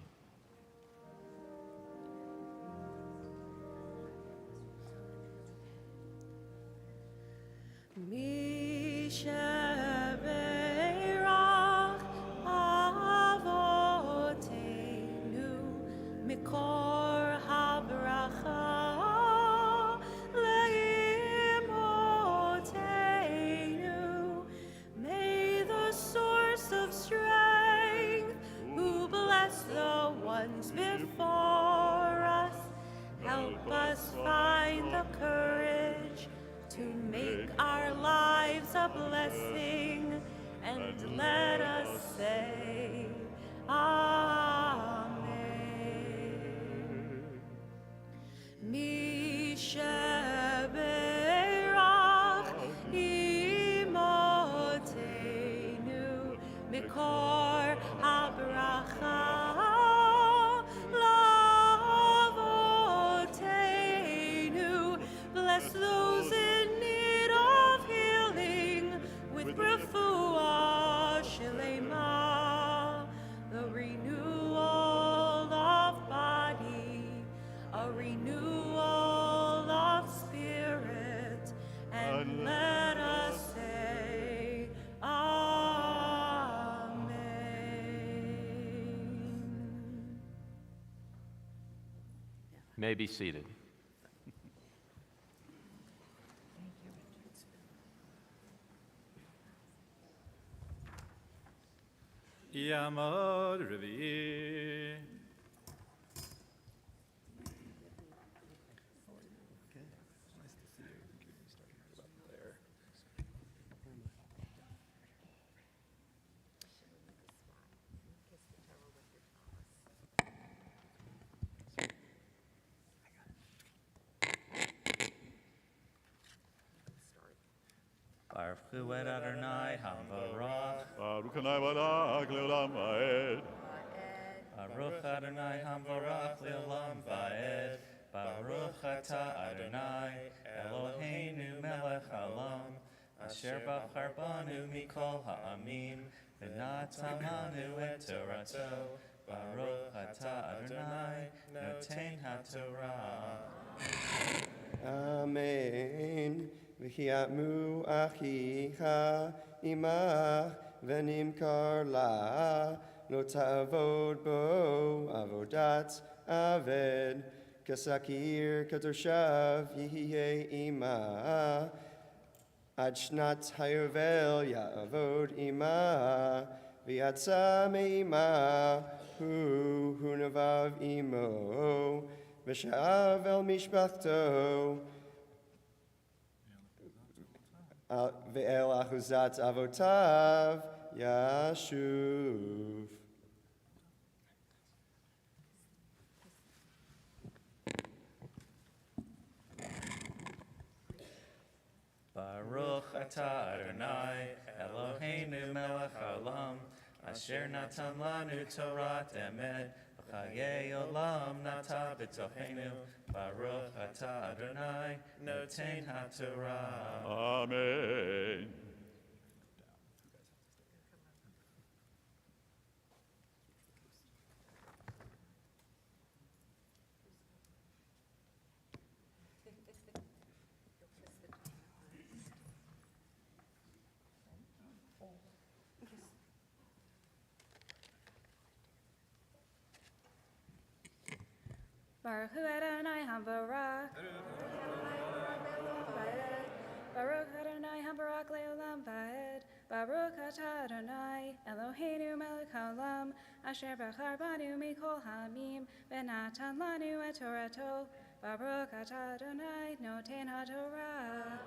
Mishaberach Avotenu Mikor HaBracha Leimotenu. May the source of strength, who bless the ones before us, help us find the courage to make our lives a blessing, and let us say, Amen. Mishaberach imotenu mikor habracha lavotenu. Bless those in need of healing with refuah shelema, the renewal of body, a renewal of spirit, and let us say, Amen. May be seated. Yamad Revi. Baruch Hu et Adonai Hamvarach. Baruch Adonai Barak Leolam Vaed. Baruch Adonai Hamvarach Leolam Vaed. Baruch Ata Adonai Eloheinu Melech Haolam. Asher bachar banu mikol ha'amim. V'natan lanu et Torato. Baruch Ata Adonai Noten HaTorah. Amen. V'chiatmu achicha imach v'nimkar la lo ta'avod bo avodat aved kasakir katoshav yihye ima ad shnat hayovel ya'avod ima v'yatsa me'ima hu navav imo v'sha'av el mishpachto Ve'el achuzat avotav yashuv. Baruch Ata Adonai Eloheinu Melech Haolam. Asher natan lanu Torat emet V'chayei olam nata b'tochenu, Baruch atah Adonai, noten haTorah. Amen. Baruch Hu Adonai HaBarak. Baruch Adonai HaBarak Le'olam Va'ed. Baruch Atah Adonai Eloheinu Melech Haolam Asher Bachar Banu Mikol Ha'amim V'natan Lanu Et Torato. Baruch Atah Adonai Noten HaTorah.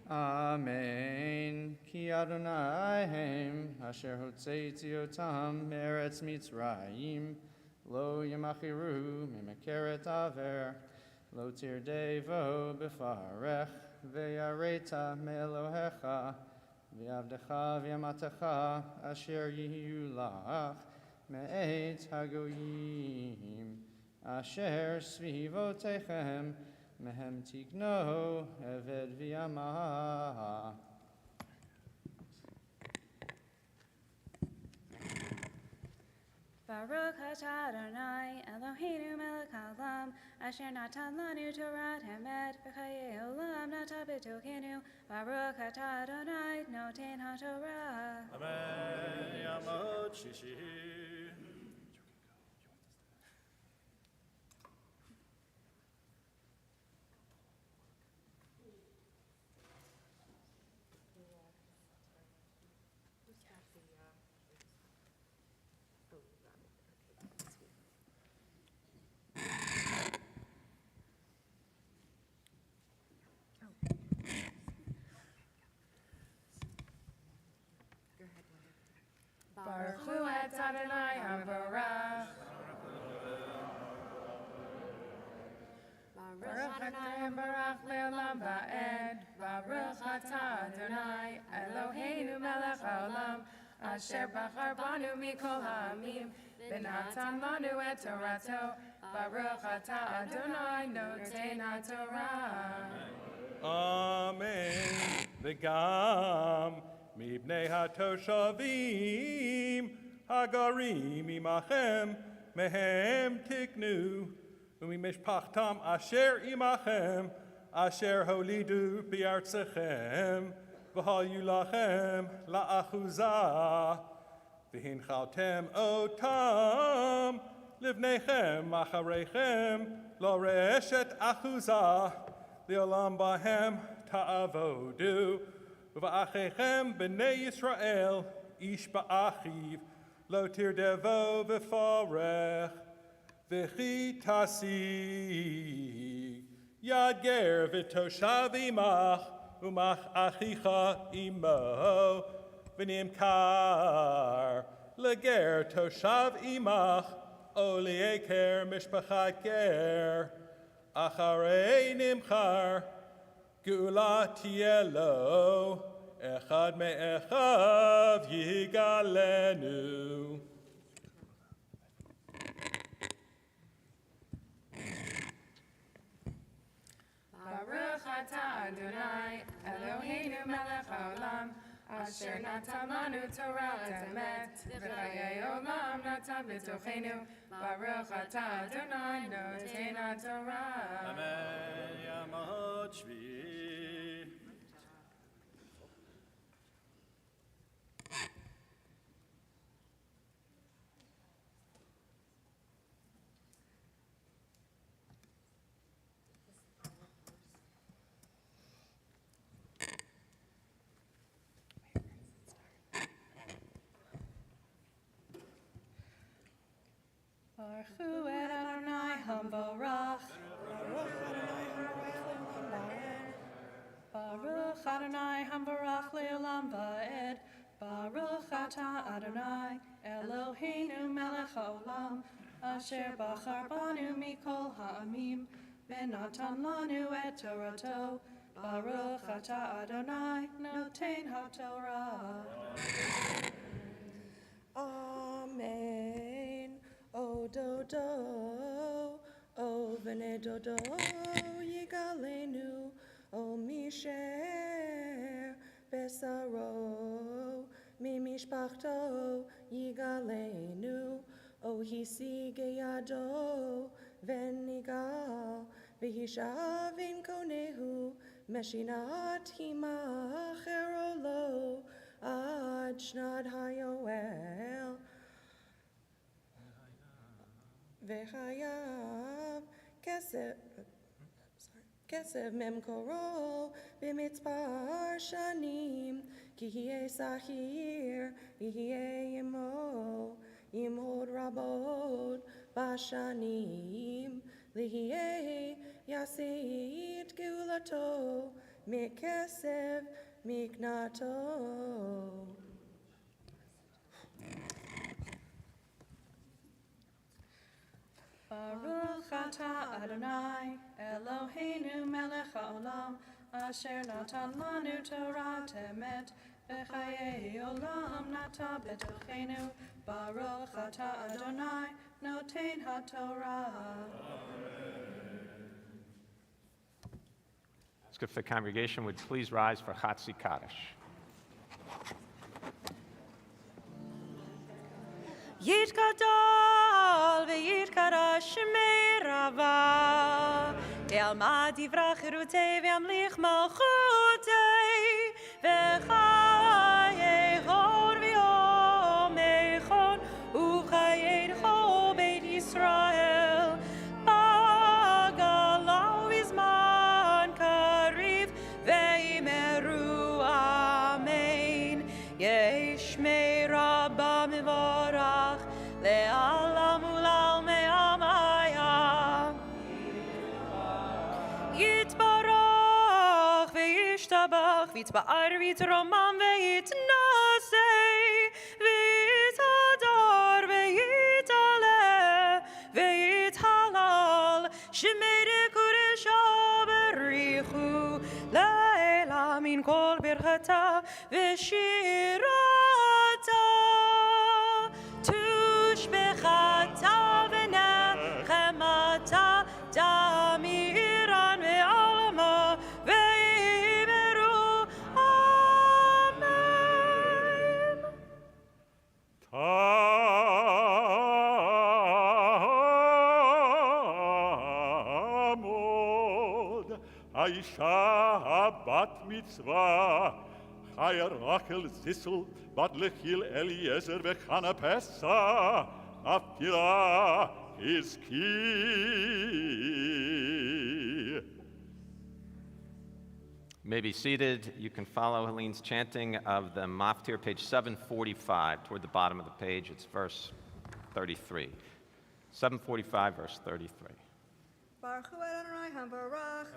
Amen. Ki Adonai Hem, Asher Hotzeiti Otam Meretz Mitzrayim, Lo Yamachiru Mimekeret Aver, Lo Tirdevo Befarech, Ve'areta Me'elohecha, Ve'avdecha Ve'amatecha, Asher Yihiu Lach, Me'et Hagoyim, Asher Svivotechem, Mehem Tigno, Eved V'yamah. Baruch atah Adonai Eloheinu Melech Haolam Asher natan lanu Torah Emet V'chayei olam nata b'tochenu Baruch atah Adonai Noten HaTorah. Amen. Yamot Shishi. Baruch Hu et Adonai HaBarak. Baruch Adonai HaBarak Le'olam Va'ed. Baruch atah Adonai Eloheinu Melech Haolam Asher Bachar Banu Mikol Ha'amim V'natan Lanu Et Torato. Baruch atah Adonai Noten HaTorah. Amen. V'gam מבני התושבים הגרים עמכם, מהם תקנו, וממשפחתם אשר עמכם, אשר הולידו בארצכם, והיו לכם לאחוזה, והנחלתם אותם לבניכם אחריכם, לרשת אחוזה, לעולם בהם תעבודו. ובאחיכם בני ישראל, איש באחיו, לא תרדבו בפרך, וכי תשיג יד גר ותושב עמך, ומך אחיך עמו, ונמכר לגר תושב עמך, או לעקר משפחת גר, אחרי נמכר, גאולה תהיה לו, אחד מאחיו יגאלנו. Baruch atah Adonai Eloheinu Melech Haolam Asher natan lanu Torah emet v'chayei olam natan b'tochenu Baruch atah Adonai noten HaTorah. Amen. Yamot Shvi. Baruch Hu et Adonai HaBarak. Baruch Adonai HaBarak Le'olam Va'ed. Baruch atah Adonai Eloheinu Melech Haolam Asher Bachar Banu Mikol Ha'amim V'natan Lanu Et Torato. Baruch atah Adonai Noten HaTorah. Amen. dodo, o vene dodo, yigalenu, o misher, besaro, mi mishpachto, yigalenu, o hisige yado, venigal, vihishavin konehu, meshinat himacherolo, ad shnad hayoel, vechayav, kesev memkoro, bimitzpar shanim, ki hiye sahir, hiye imo, imod rabot, bashanim, lihiye yasit geulato, mikesev miknato. Baruch atah Adonai, Eloheinu melech haolam, asher natan lanu Torah temet, v'chayei olam nata betochenu. Baruch atah Adonai, noten haTorah. Let's go if the congregation would please rise for Chatzi Kaddish. Yitkadal v'yitkadash shmei rava, Yalmad yivrach cherutei v'yamlich malchutei, v'chayei chor v'yom echon, u'chayei chol beit Yisrael, bagalau v'zman kariv, v'yimeru amen, yeshmei rabba mivorach, le'alam ulal me'amaya. Yitbarach ve'yishtabach v'yitzba'ar v'yitromam ve'yitnasei v'yitadar ve'yitaleh ve'yithalal shemei kuresha berichu le'ela min kol birchata ve'shirata tushbechata v'nechemata damiran ve'alma ve'imeru amen. Tamod, Aisha bat mitzvah, Chaya Rachel Zissel, bat Lechil Eliezer v'Chana Pesa, Aftira is key. You may be seated. You can follow Helene's chanting of the Maftir, page 745, toward the bottom of the page. It's verse 33. 745, verse 33. Baruch hu Adonai habarach.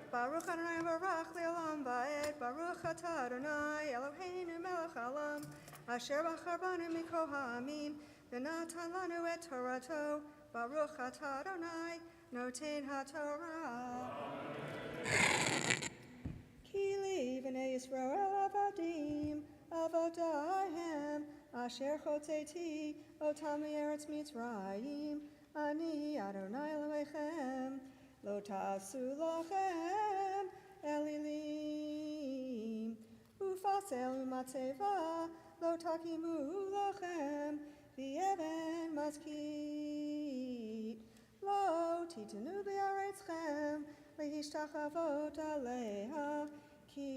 Baruch Adonai habarach le'olam va'ed. Baruch atah Adonai Eloheinu melech haolam, asher bachar banu mikol ha'amim, v'natan lanu et Torato. Baruch atah Adonai noten haTorah. Ki li b'nei Yisrael avadim, avodahem, asher chotzeti otam me'eretz Mitzrayim, ani Adonai Elohechem, lo ta'asu lachem elilim, ufasel u'matzeva, lo takimu lachem, v'even maskit, lo titenu b'aretzchem, lehishtachavot aleha, ki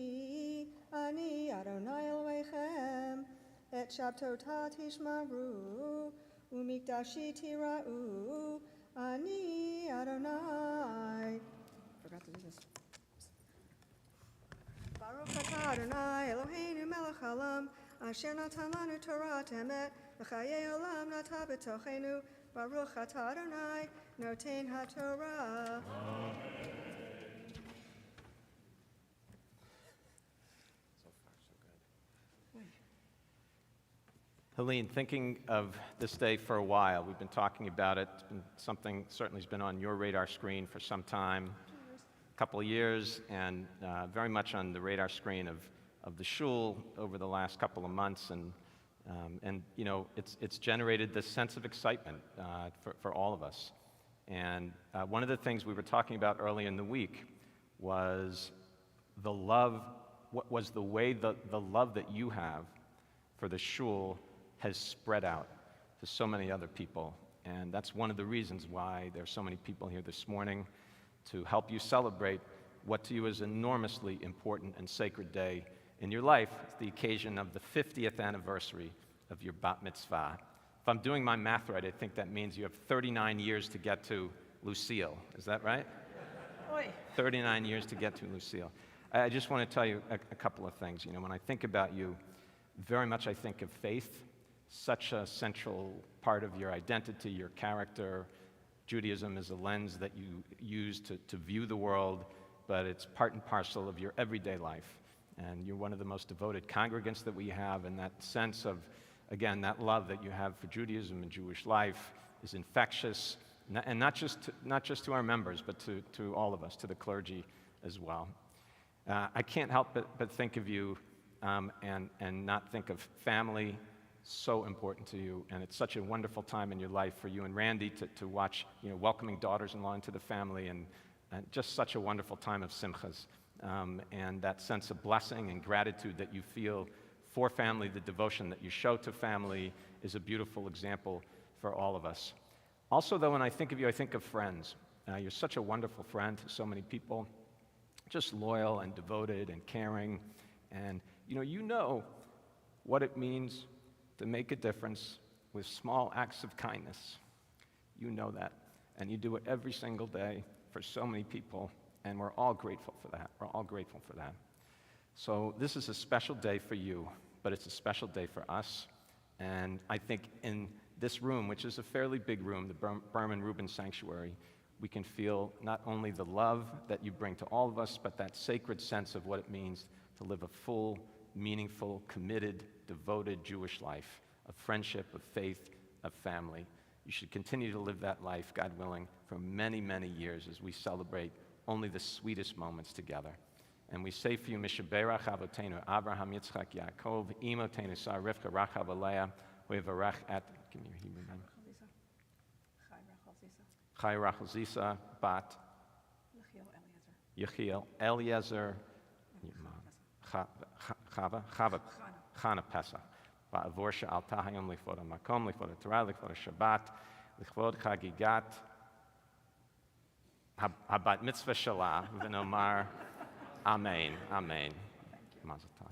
ani Adonai Elohechem, et shabtotat tishmaru, u'mikdashi tira'u, ani Adonai. Forgot to do this. Baruch atah Adonai Eloheinu melech haolam, asher natan lanu Torah temet, v'chayei olam nata b'tochenu. Baruch atah Adonai noten haTorah. Helene, thinking of this day for a while, we've been talking about it. It's been something certainly has been on your radar screen for some time, a couple of years, and very much on the radar screen of the shul over the last couple of months. And And, you know, it's generated this sense of excitement for all of us. And one of the things we were talking about earlier in the week was the love, what was the way the love that you have for the shul has spread out to so many other people. And that's one of the reasons why there's so many people here this morning to help you celebrate what to you is an enormously important and sacred day in your life. It's the occasion of the 50th anniversary of your bat mitzvah. If I'm doing my math right, I think that means you have 39 years to get to Lucille. Is that right? 39 years to get to Lucille. I just want to tell you a couple of things. You know, when I think about you, very much I think of faith, such a central part of your identity, your character. Judaism is a lens that you use to view the world, but it's part and parcel of your everyday life. And you're one of the most devoted congregants that we have, and that sense of, again, that love that you have for Judaism and Jewish life is infectious, and not just to our members, but to all of us, to the clergy as well. I can't help but think of you and not think of family, so important to you, and it's such a wonderful time in your life for you and Randy to watch, you know, welcoming daughters-in-law into the family, and just such a wonderful time of simchas, and that sense of blessing and gratitude that you feel for family, the devotion that you show to family is a beautiful example for all of us. Also, though, when I think of you, I think of friends. You're such a wonderful friend to so many people, just loyal and devoted and caring, and you know what it means to make a difference with small acts of kindness. You know that, and you do it every single day for so many people, and we're all grateful for that. We're all grateful for that. So this is a special day for you, but it's a special day for us, and I think in this room, which is a fairly big room, the Berman Rubin Sanctuary, we can feel not only the love that you bring to all of us, but that sacred sense of what it means to live a full, meaningful, committed, devoted Jewish life of friendship, of faith, of family. You should continue to live that life, God willing, for many, many years as we celebrate only the sweetest moments together. And we say for you, Mishaberach Avotenu, Abraham, Yitzchak, Yaakov, Imotenu, Sarah, Rivka, Rachav, Leah, Wevarach at, give me your Hebrew name. Chai Rachel Zisa, Bat, Yechiel, Eliezer, Chana Pesach, Ba'avorsha al Tahayom Lichvod HaMakom, Lichvod HaTorah, Lichvod HaShabbat, Lichvod Chagigat, Habat Mitzvah Shalah, V'nomar, Amen, Amen. Mazel tov.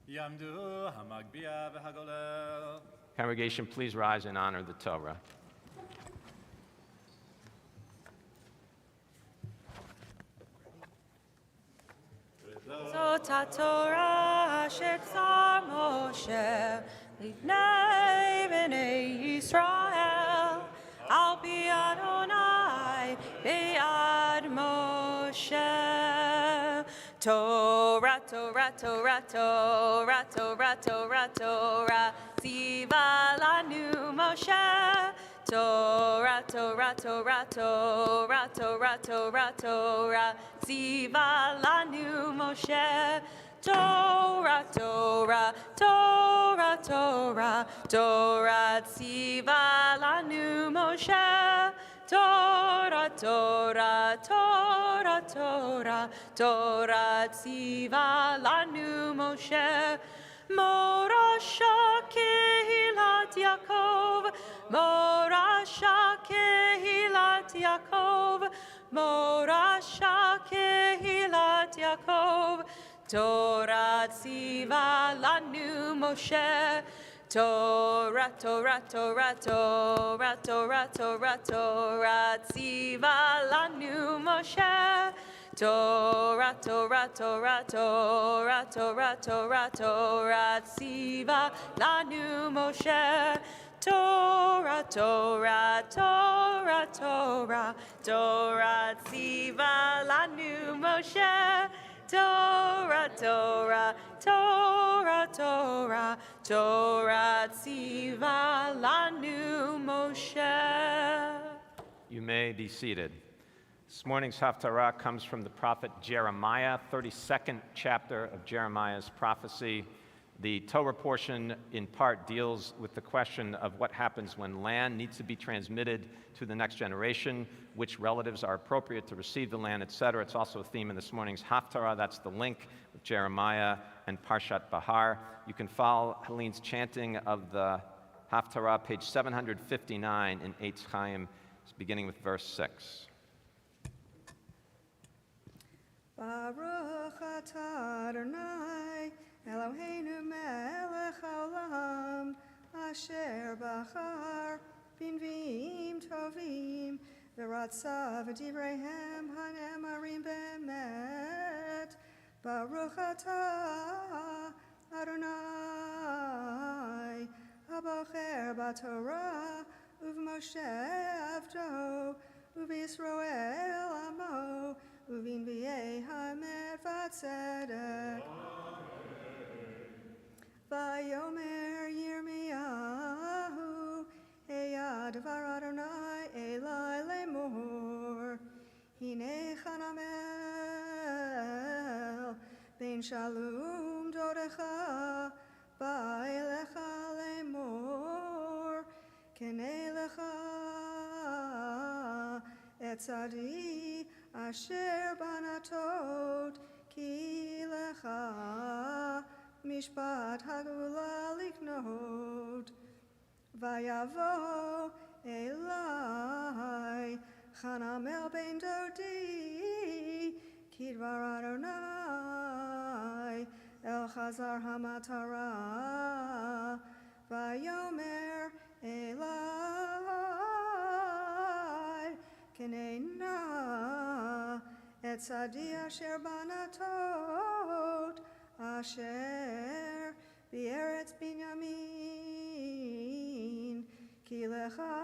Yamdu Hamagbiya v'Hagolel. Congregation, please rise and honor the Torah. Zot HaTorah asher tzar Moshe Livnei b'nei Yisrael Al pi Adonai be'ad Moshe Torah, Torah, Torah, Torah, Torah, Torah, Torah Tziva lanu Moshe Torah, Torah, Torah, Torah, Torah, Torah, Torah Tziva lanu Moshe Torah, Torah, Torah, Torah, Torah Tziva lanu Moshe Torah, Torah, Torah, Torah, Torah Tziva lanu Moshe Morasha Kehilat Yaakov Morasha Kehilat Yaakov Morasha Kehilat Yaakov Torah Tziva lanu Moshe Torah, Torah, Torah, Torah, Torah, Torah, Torah Tziva lanu Moshe Torah, Torah, Torah, Torah, Torah, Torah, Torah Tziva lanu Moshe Torah, Torah, Torah, Torah, Torah Tziva lanu Moshe Torah, Torah, Torah, Torah, Torah Tziva lanu Moshe. You may be seated. This morning's Haftarah comes from the prophet Jeremiah, 32nd chapter of Jeremiah's prophecy. The Torah portion, in part, deals with the question of what happens when land needs to be transmitted to the next generation, which relatives are appropriate to receive the land, etc. It's also a theme in this morning's Haftarah. That's the link with Jeremiah and Parshat Bahar. You can follow Helene's chanting of the Haftarah, page 759 in Eitz Chaim, beginning with verse 6. Baruch atah Adonai Eloheinu melech haolam asher bachar b'nviim tovim v'ratza v'divreihem hanemarim be'emet. Baruch atah Adonai habocher b'Torah uv'Moshe avdo uv'Yisroel amo uv'nviei hamet v'tzedek. Vayomer Yirmiyahu, Eya Devar Adonai Elai lemor, Hine Chanamel, Ben Shalom Dodecha, Ba'elecha lemor, Kene lecha, Etzadi, Asher Banatot, Ki lecha, Mishpat hagula liknot, vayavo Elai, Chanamel ben Dodi, Kidvar Adonai, El Chazar Hamatara, Vayomer Elai, Kenena, Etzadi Asher Banatot, Asher B'Eretz Binyamin Ki lecha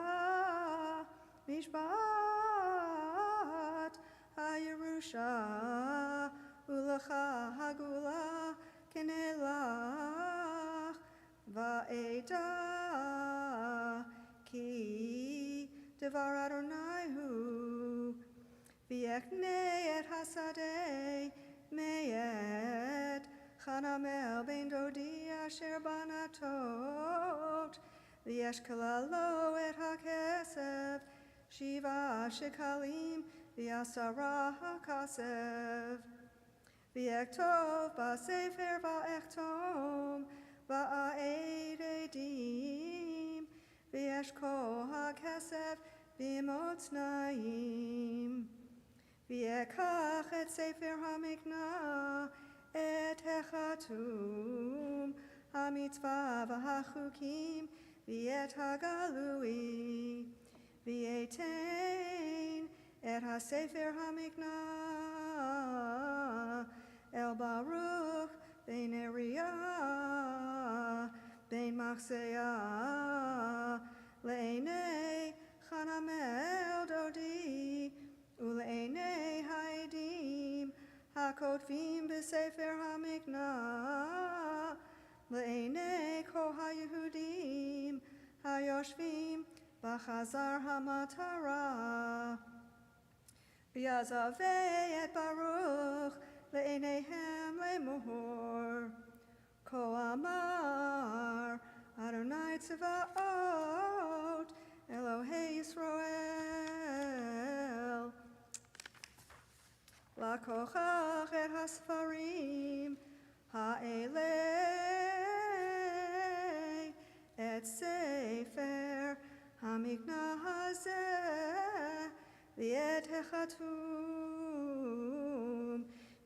Mishpat HaYerusha Ulecha Hagula Kenelach Va'eda Ki Devar Adonai Hu V'yekne et Hasadeh Meyet Chanamel ben Dodi asher banatot, v'yeshkalalo et hakesef, shiva shekalim v'yasara hakasev, v'yektov ba'sefer va'echtom va'aed edim, v'yeshko hakesef b'motznaim, v'yekach et sefer hamiknah et hechatum hamitzvah v'hachukim v'et hagalui v'yetein et hasefer hamiknah el Baruch ben Neriah ben Machseah le'enei Chanamel Dodi ule'enei ha'edim HaKotvim b'Sefer HaMiknah Le'enei Kol HaYehudim HaYoshvim B'Chazar HaMatara V'yazavei et Baruch Le'eneihem le'mohor Ko Amar Adonai Tzvaot Elohei Yisroel Lakochach et hasfarim ha'elei et sefer hamiknah hazeh v'et hechatum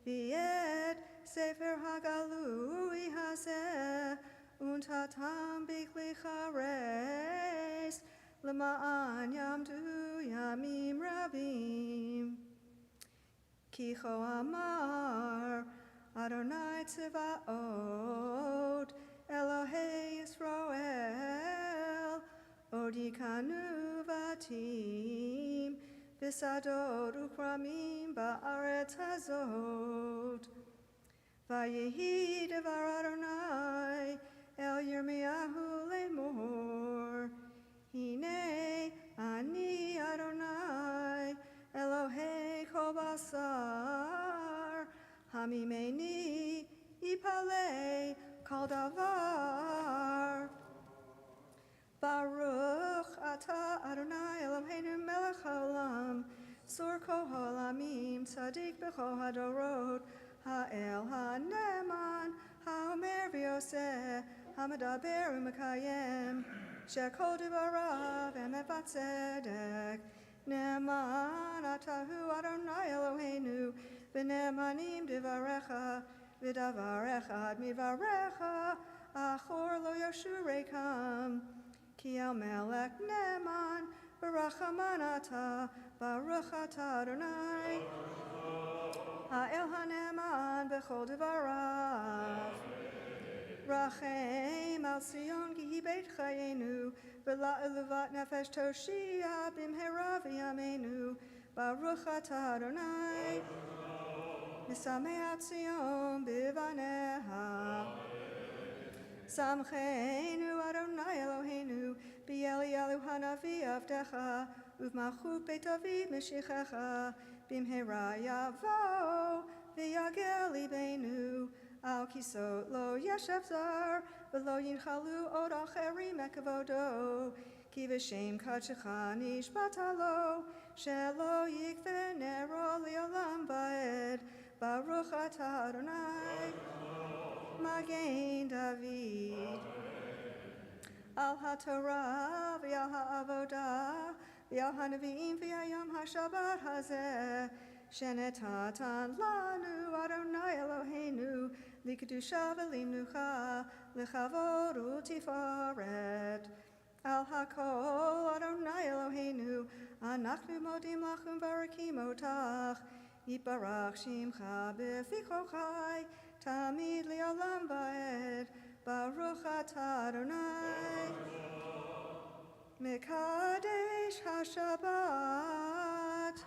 v'et sefer hagalui hazeh untatam b'kli chares lema'an yamdu yamim rabim. Ki cho amar Adonai Tzvaot Elohei Yisroel Odikanu vatim V'sadot ukramim ba'aretz hazot Vayehi devar Adonai El Yirmiyahu lemor Hine ani Adonai Elohei Hamimeni Ipale Kol Davar. Baruch Ata Adonai Eloheinu Melech Haolam, Sor Kol Haolamim, Tzadik B'chol Hadorot, Ha'el HaNeman, HaOmer V'Yoseh, HaMedaber U'Mekayem, Shekol Devarav Emet V'Tzedek, Neman Atahu Adonai Eloheinu, V'Nemanim Devarecha, V'Davarecha Ad Mivarecha, Achor Lo Yoshu Rekam, Ki al melech neman, b'rachaman ata, baruch ata Adonai. Ha'el ha'neman b'chol devarav. Rachem al Sion ki hi beit chayenu, v'la'eluvat nefesh toshia b'mhera v'yameinu, baruch ata Adonai. Nisameat Sion b'vaneha. Samcheinu Adonai Eloheinu, B'Eliyahu Hanavi Avdecha, Uv'malchut Beit David Meshichecha, B'mhera Yavo, V'yagel Libeinu, Al Kisot Lo Yeshev Zar, V'lo Yinchalu Od Acherim Ekavodo, Ki V'Shem Kadshecha Nishbata Lo, Shelo Yikve Nero Leolam Va'ed, Baruch Ata Adonai. Magen David. Al HaTorah v'al HaAvodah v'al HaNevi'im v'ayom HaShabbat hazeh shenetatan lanu Adonai Eloheinu likdusha v'limnucha lechavod u'tifaret al HaKol Adonai Eloheinu anachnu modim lachum barakim otach yibarach shimcha b'fichochai Tamid li'olam va'ed, Baruch Ata Adonai, Mekadesh HaShabbat.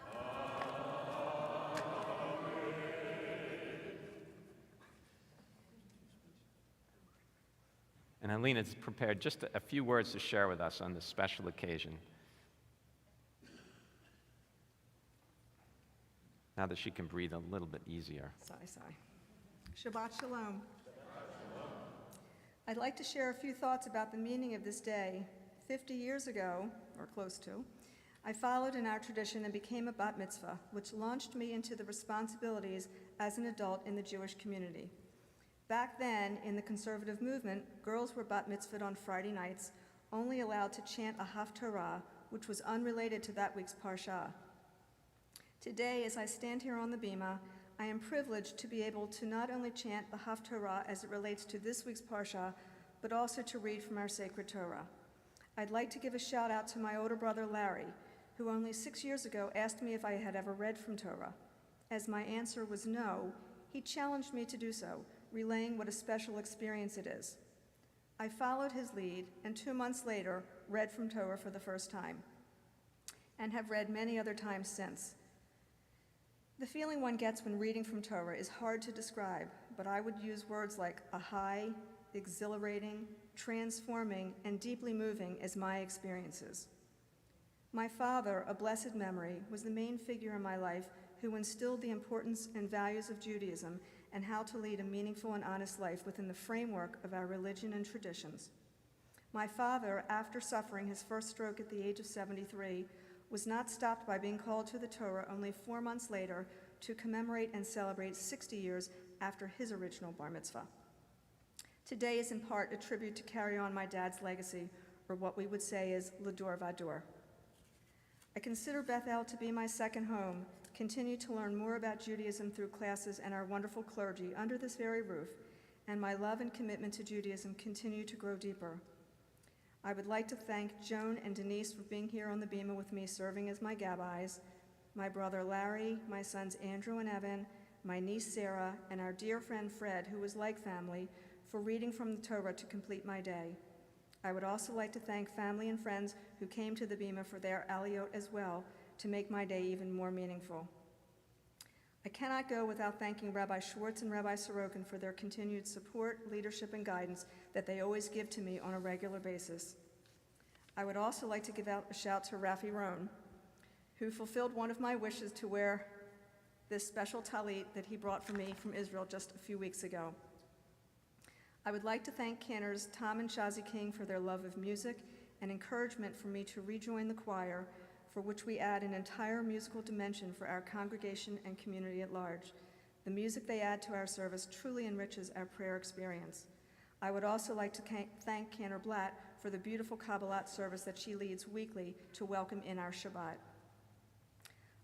And Eileen has prepared just a few words to share with us on this special occasion. Now that she can breathe a little bit easier. Sigh. Shabbat Shalom. I'd like to share a few thoughts about the meaning of this day. 50 years ago, or close to, I followed in our tradition and became a bat mitzvah, which launched me into the responsibilities as an adult in the Jewish community. Back then, in the conservative movement, girls were bat mitzvahed on Friday nights, only allowed to chant a Haftarah, which was unrelated to that week's Parsha. Today, as I stand here on the bima, I am privileged to be able to not only chant the Haftarah as it relates to this week's Parsha, but also to read from our sacred Torah. I'd like to give a shout out to my older brother Larry, who only 6 years ago asked me if I had ever read from Torah. As my answer was no, he challenged me to do so, relaying what a special experience it is. I followed his lead, and 2 months later, read from Torah for the first time, and have read many other times since. The feeling one gets when reading from Torah is hard to describe, but I would use words like a high, exhilarating, transforming, and deeply moving as my experiences. My father, a blessed memory, was the main figure in my life who instilled the importance and values of Judaism and how to lead a meaningful and honest life within the framework of our religion and traditions. My father, after suffering his first stroke at the age of 73, was not stopped by being called to the Torah only 4 months later to commemorate and celebrate 60 years after his original bar mitzvah. Today is in part a tribute to carry on my dad's legacy, or what we would say is L'dor Vador. I consider Bethel to be my second home, continue to learn more about Judaism through classes and our wonderful clergy under this very roof, and my love and commitment to Judaism continue to grow deeper. I would like to thank Joan and Denise for being here on the bima with me, serving as my gabbis, my brother Larry, my sons Andrew and Evan, my niece Sarah, and our dear friend Fred, who was like family, for reading from the Torah to complete my day. I would also like to thank family and friends who came to the bima for their aliyot as well, to make my day even more meaningful. I cannot go without thanking Rabbi Schwartz and Rabbi Sorokin for their continued support, leadership, and guidance that they always give to me on a regular basis. I would also like to give out a shout to Rafi Rohn, who fulfilled one of my wishes to wear this special talit that he brought for me from Israel just a few weeks ago. I would like to thank cantors Tom and Shazi King for their love of music and encouragement for me to rejoin the choir, for which we add an entire musical dimension for our congregation and community at large. The music they add to our service truly enriches our prayer experience. I would also like to thank Cantor Blatt for the beautiful Kabbalat service that she leads weekly to welcome in our Shabbat.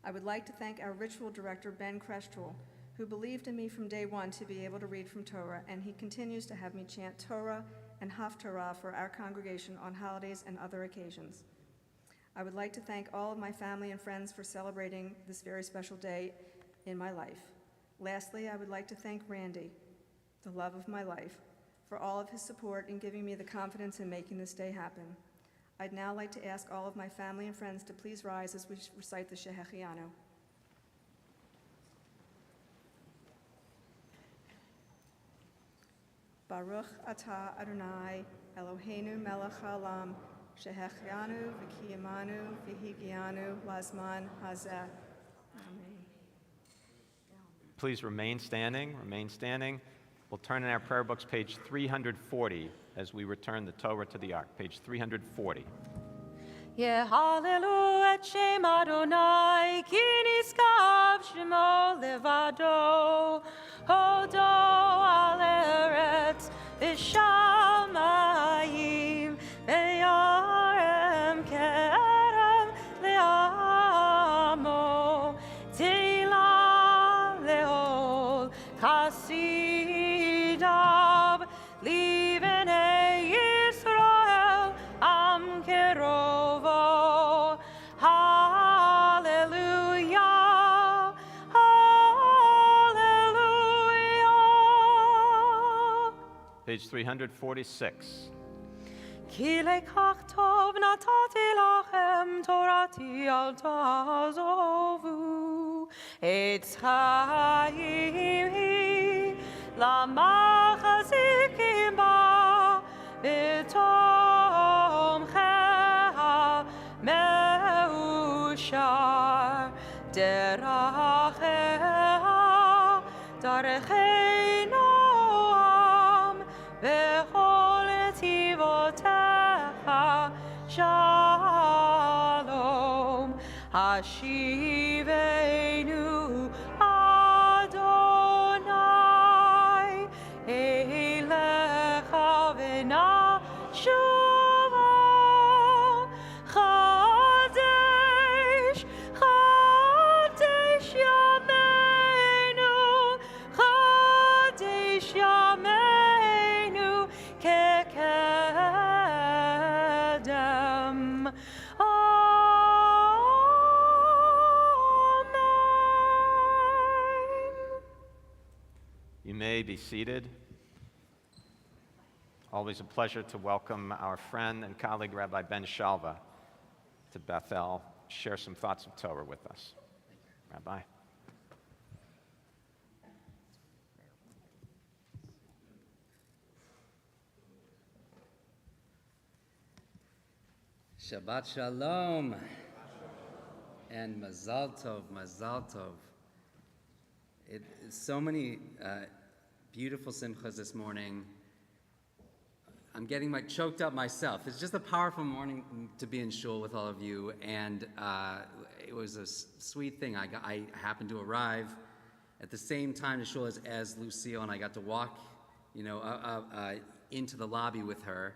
I would like to thank our ritual director, Ben Kreschel, who believed in me from day one to be able to read from Torah, and he continues to have me chant Torah and Haftarah for our congregation on holidays and other occasions. I would like to thank all of my family and friends for celebrating this very special day in my life. Lastly, I would like to thank Randy, the love of my life, for all of his support in giving me the confidence in making this day happen. I'd now like to ask all of my family and friends to please rise as we recite the Shehechianu. Baruch atah Adonai, Eloheinu melech haolam, shehechianu v'kiyamanu v'higianu lazman hazeh. Amen. Please remain standing, remain standing. We'll turn in our prayer books, page 340, as we return the Torah to the Ark, page 340. Yehalelu et Shem Adonai, ki niskav shemo levado, hodo al eretz v'shamayim, ve'yarem kerem le'amo, teila le'ol chasidav, livenei Yisrael am kerovo. Hallelujah, hallelujah. Page 346. Ki lekach tov natati lachem torati al tazovu, etz chaim hi lamachazikim ba v'tom cheha meushar deracheha darechei noam v'chol tivotecha shalom hashivenu Adonai elecha v'nashuva Chadesh, Chadesh Yameinu, Chadesh Yameinu, Kekedem. Amen. You may be seated. Always a pleasure to welcome our friend and colleague, Rabbi Ben Shalva, to Bethel, share some thoughts of Torah with us. Rabbi. Shabbat Shalom and Mazal Tov, Mazal Tov. So many beautiful simchas this morning. I'm getting choked up myself. It's just a powerful morning to be in shul with all of you, and it was a sweet thing. I happened to arrive at the same time to shul as Lucille, and I got to walk, into the lobby with her,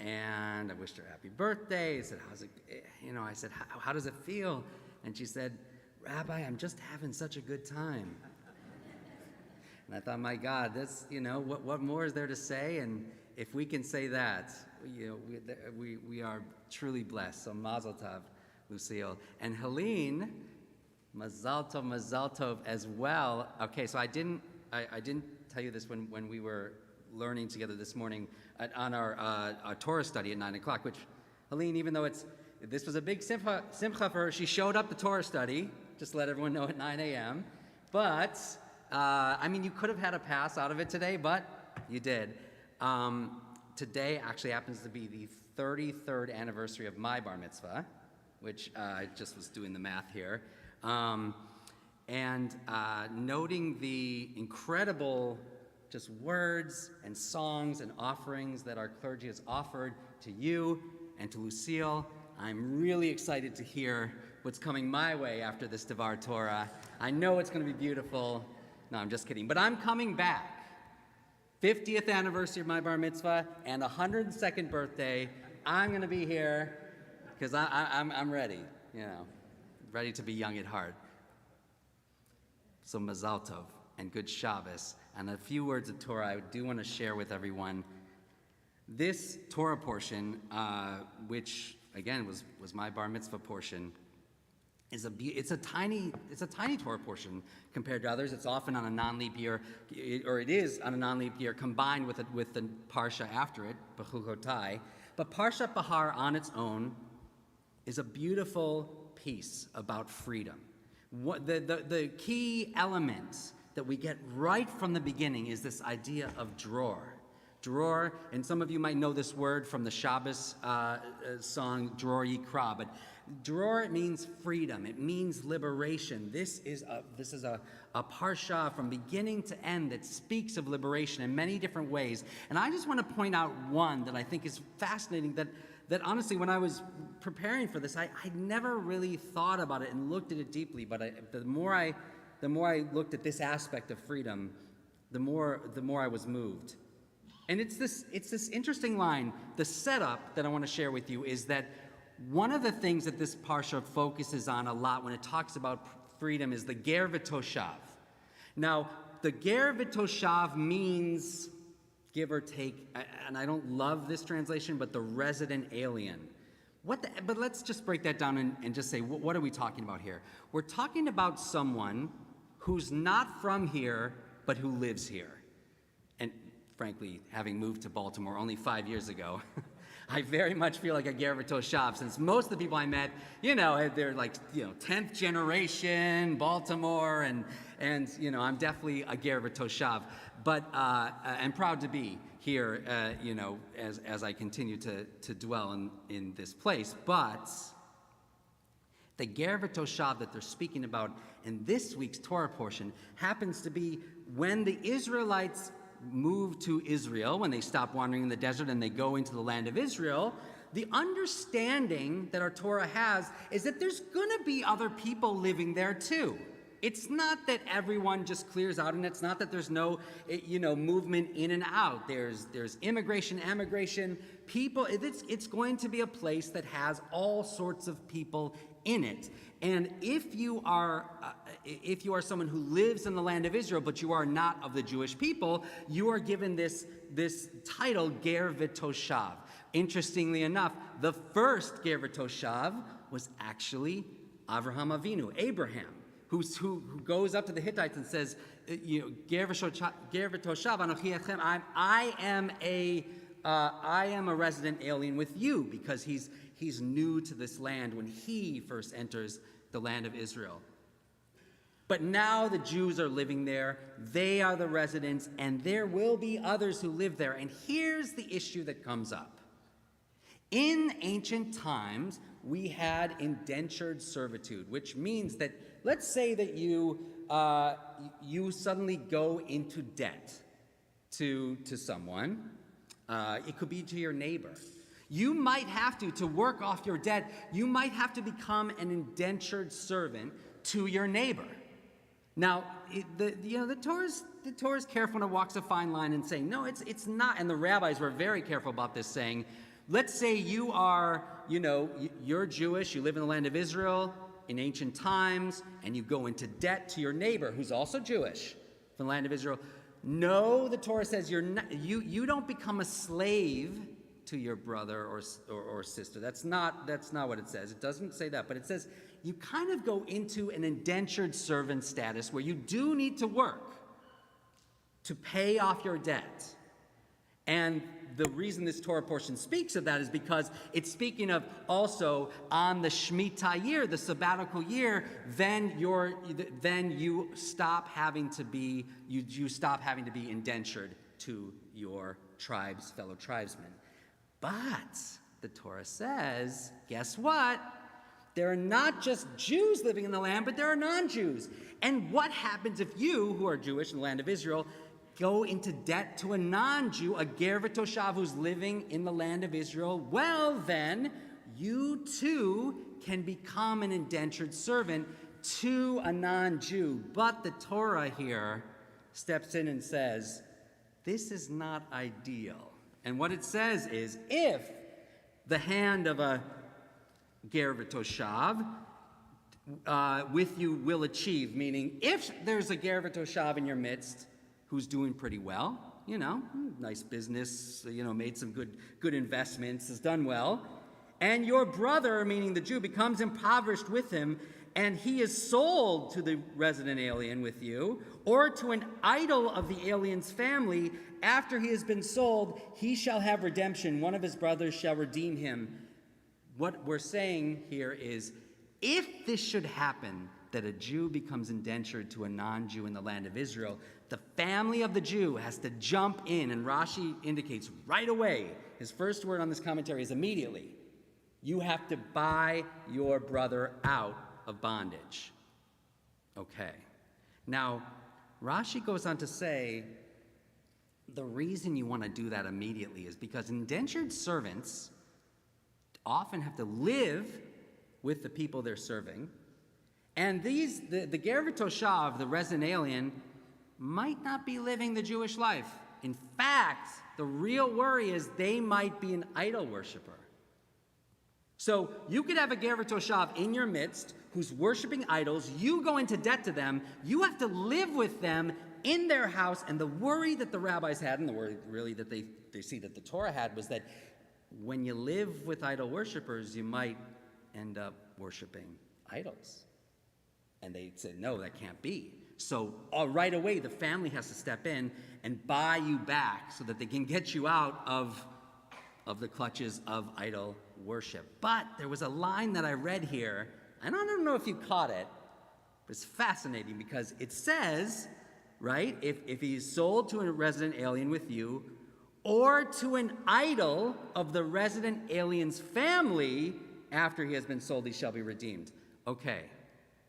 and I wished her happy birthday. I said, "How's it?" I said, "How does it feel?" And she said, "Rabbi, I'm just having such a good time." And I thought, my God, this, what more is there to say? And if we can say that, we are truly blessed. So Mazel Tov, Lucille. And Helene, Mazel Tov as well. Okay, so I didn't tell you this when we were learning together this morning on our Torah study at 9 o'clock, which Helene, even though this was a big simcha for her, she showed up to Torah study, just to let everyone know, at 9 a.m. But, you could have had a pass out of it today, but you did. Today actually happens to be the 33rd anniversary of my bar mitzvah, which I just was doing the math here. and noting the incredible just words and songs and offerings that our clergy has offered to you and to Lucille. I'm really excited to hear what's coming my way after this Devar Torah. I know it's going to be beautiful. No, I'm just kidding. But I'm coming back. 50th anniversary of my bar mitzvah and 102nd birthday. I'm going to be here because I'm ready, ready to be young at heart. So Mazal Tov and good Shabbos. And a few words of Torah I do want to share with everyone. This Torah portion, which again was my bar mitzvah portion, it's a tiny Torah portion compared to others. It's often on a non-leap year, or it is on a non-leap year combined with the parsha after it, Bechukotai. But Parshat Bahar on its own is a beautiful piece about freedom. The key element that we get right from the beginning is this idea of dror. Dror, and some of you might know this word from the Shabbos song, Dror Yikra, but dror means freedom, it means liberation. This is a parsha from beginning to end that speaks of liberation in many different ways. And I just want to point out one that I think is fascinating, that honestly, when I was preparing for this, I never really thought about it and looked at it deeply, but the more I looked at this aspect of freedom, the more I was moved. And it's this interesting line. The setup that I want to share with you is that one of the things that this parsha focuses on a lot when it talks about freedom is the ger v'toshav. Now, the ger v'toshav means, give or take, and I don't love this translation, but the resident alien. But let's just break that down and just say, what are we talking about here? We're talking about someone who's not from here, but who lives here. And frankly, having moved to Baltimore only 5 years ago, I very much feel like a ger v'toshav, since most of the people I met, they're like, 10th generation, Baltimore, and I'm definitely a ger v'toshav. But I'm proud to be here, as I continue to dwell in this place. But the ger v'toshav that they're speaking about in this week's Torah portion happens to be when the Israelites moved to Israel, when they stopped wandering in the desert and they go into the land of Israel. The understanding that our Torah has is that there's going to be other people living there too. It's not that everyone just clears out, and it's not that there's no, movement in and out. There's immigration, emigration, people. It's going to be a place that has all sorts of people in it. And if you are someone who lives in the land of Israel, but you are not of the Jewish people, you are given this title, ger v'toshav. Interestingly enough, the first ger v'toshav was actually Avraham Avinu, Abraham, who goes up to the Hittites and says, ger v'toshav anochi etchem, I am a resident alien with you, because he's new to this land when he first enters the land of Israel. But now the Jews are living there, they are the residents, and there will be others who live there. And here's the issue that comes up. In ancient times, we had indentured servitude, which means that, let's say that you suddenly go into debt to someone. It could be to your neighbor. You might have to work off your debt, you might have to become an indentured servant to your neighbor. Now, the Torah's careful and walks a fine line in saying, no, it's not, and the rabbis were very careful about this, saying, let's say you are, you're Jewish, you live in the land of Israel in ancient times, and you go into debt to your neighbor who's also Jewish from the land of Israel. No, the Torah says you don't become a slave to your brother or sister. That's not what it says. It doesn't say that, but it says you kind of go into an indentured servant status where you do need to work to pay off your debt. And the reason this Torah portion speaks of that is because it's speaking of also on the Shemitah year, the sabbatical year, then you stop having to be indentured to your fellow tribesmen. But the Torah says, guess what? There are not just Jews living in the land, but there are non-Jews. And what happens if you, who are Jewish in the land of Israel, go into debt to a non-Jew, a ger v'toshav who's living in the land of Israel? Well, then, you too can become an indentured servant to a non-Jew. But the Torah here steps in and says, this is not ideal. And what it says is, if the hand of a ger v'toshav with you will achieve, meaning if there's a ger v'toshav in your midst who's doing pretty well, nice business, made some good investments, has done well, and your brother, meaning the Jew, becomes impoverished with him, and he is sold to the resident alien with you, or to an idol of the alien's family, after he has been sold, he shall have redemption. One of his brothers shall redeem him. What we're saying here is, if this should happen, that a Jew becomes indentured to a non-Jew in the land of Israel, the family of the Jew has to jump in, and Rashi indicates right away, his first word on this commentary is immediately. You have to buy your brother out of bondage. Okay. Now, Rashi goes on to say, the reason you want to do that immediately is because indentured servants often have to live with the people they're serving, and the ger v'toshav, the resident alien, might not be living the Jewish life. In fact, the real worry is they might be an idol worshiper. So you could have a ger v'toshav in your midst who's worshiping idols. You go into debt to them. You have to live with them in their house. And the worry that the rabbis had, and the worry really that they see that the Torah had, was that when you live with idol worshipers, you might end up worshiping idols. And they said, no, that can't be. So right away, the family has to step in and buy you back so that they can get you out of the clutches of idol worship. But there was a line that I read here, and I don't know if you caught it, but it's fascinating because it says, right, if he's sold to a resident alien with you, or to an idol of the resident alien's family, after he has been sold, he shall be redeemed. Okay,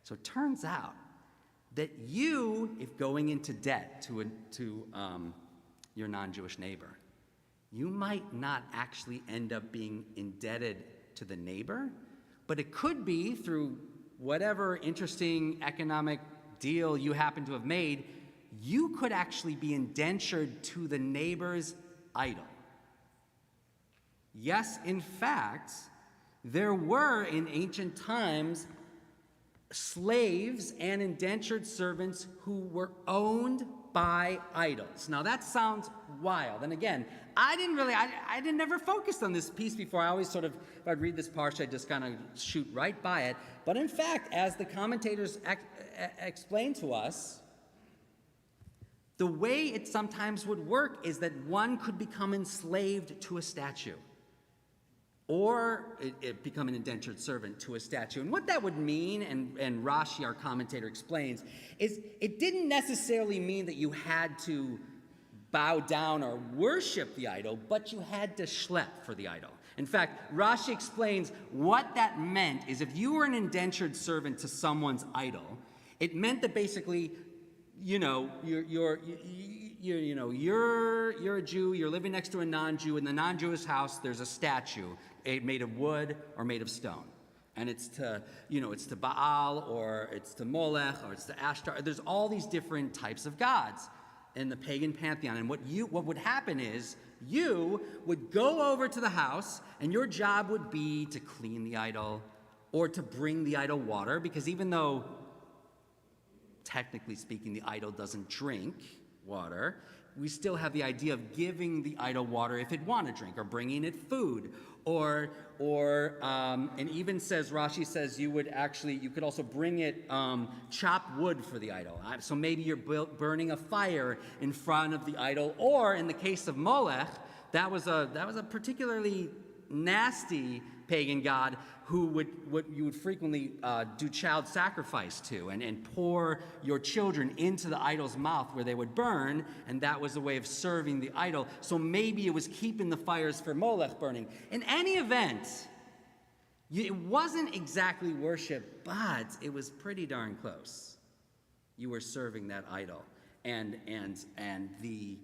so it turns out that you, if going into debt to your non-Jewish neighbor, you might not actually end up being indebted to the neighbor, but it could be through whatever interesting economic deal you happen to have made, you could actually be indentured to the neighbor's idol. Yes, in fact, there were in ancient times slaves and indentured servants who were owned by idols. Now that sounds wild. And again, I didn't never focused on this piece before. I always sort of, if I'd read this parsha, I'd just kind of shoot right by it. But in fact, as the commentators explain to us, the way it sometimes would work is that one could become enslaved to a statue, or it become an indentured servant to a statue. And what that would mean, and Rashi, our commentator, explains, is it didn't necessarily mean that you had to bow down or worship the idol, but you had to schlep for the idol. In fact, Rashi explains what that meant is if you were an indentured servant to someone's idol, it meant that basically, you're a Jew, you're living next to a non-Jew. In the non-Jewish house, there's a statue made of wood or made of stone. And it's to Baal, or it's to Molech, or it's to Ashtar. There's all these different types of gods in the pagan pantheon. And what would happen is you would go over to the house, and your job would be to clean the idol or to bring the idol water, because even though technically speaking, the idol doesn't drink water, we still have the idea of giving the idol water if it wanted to drink, or bringing it food, and even says, Rashi says you could also bring it chopped wood for the idol. So maybe you're burning a fire in front of the idol, or in the case of Molech, that was a particularly nasty pagan god who you would frequently do child sacrifice to, and pour your children into the idol's mouth where they would burn, and that was a way of serving the idol. So maybe it was keeping the fires for Molech burning. In any event, It wasn't exactly worship, but it was pretty darn close. You were serving that idol. And the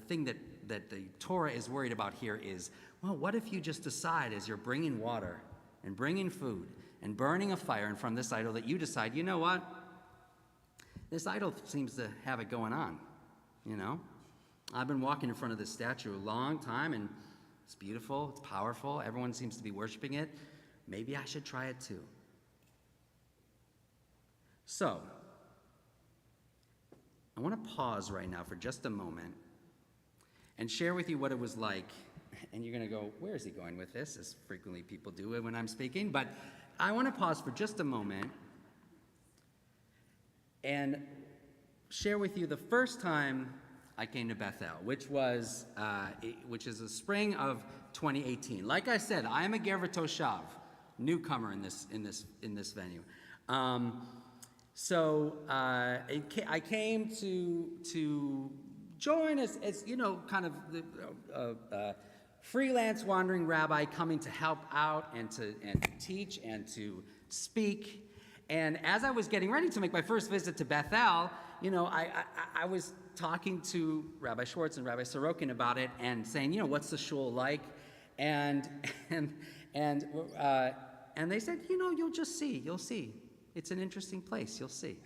thing that the Torah is worried about here is, well, what if you just decide as you're bringing water and bringing food and burning a fire in front of this idol that you decide, you know what? This idol seems to have it going on, you know? I've been walking in front of this statue a long time, and it's beautiful, it's powerful, everyone seems to be worshiping it. Maybe I should try it too. So, I want to pause right now for just a moment and share with you what it was like. And you're going to go, where is he going with this? As frequently people do it when I'm speaking. But I want to pause for just a moment and share with you the first time I came to Bethel, which is the spring of 2018. Like I said, I am a Ger Toshav, newcomer in this venue. So I came to join as you know, kind of the freelance wandering rabbi coming to help out and to teach and to speak. And as I was getting ready to make my first visit to Bethel, you know, I was talking to Rabbi Schwartz and Rabbi Sorokin about it and saying, you know, what's the shul like? And they said, you know, you'll see. It's an interesting place, you'll see,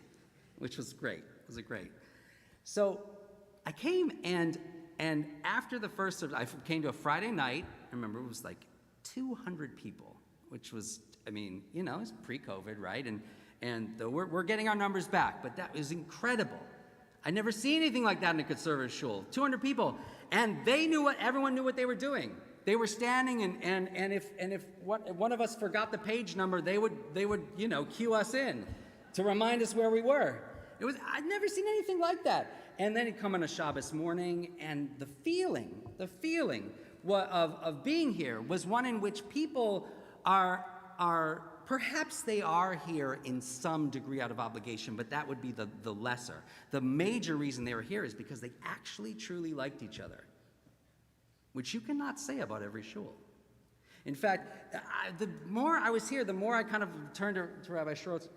which was great. It was great. So I came and after the first, I came to a Friday night. I remember it was like 200 people, which was, I mean, you know, it's pre-COVID, right? And we're getting our numbers back, but that was incredible. I never seen anything like that in a conservative shul. 200 people, and everyone knew what they were doing. They were standing, and if one of us forgot the page number, they would you know, cue us in to remind us where we were. I'd never seen anything like that. And then he'd come on a Shabbos morning, and the feeling of being here was one in which people are perhaps they are here in some degree out of obligation, but that would be the lesser. The major reason they were here is because they actually truly liked each other, which you cannot say about every shul. In fact, the more I was here, the more I kind of turned to Rabbi Schwartz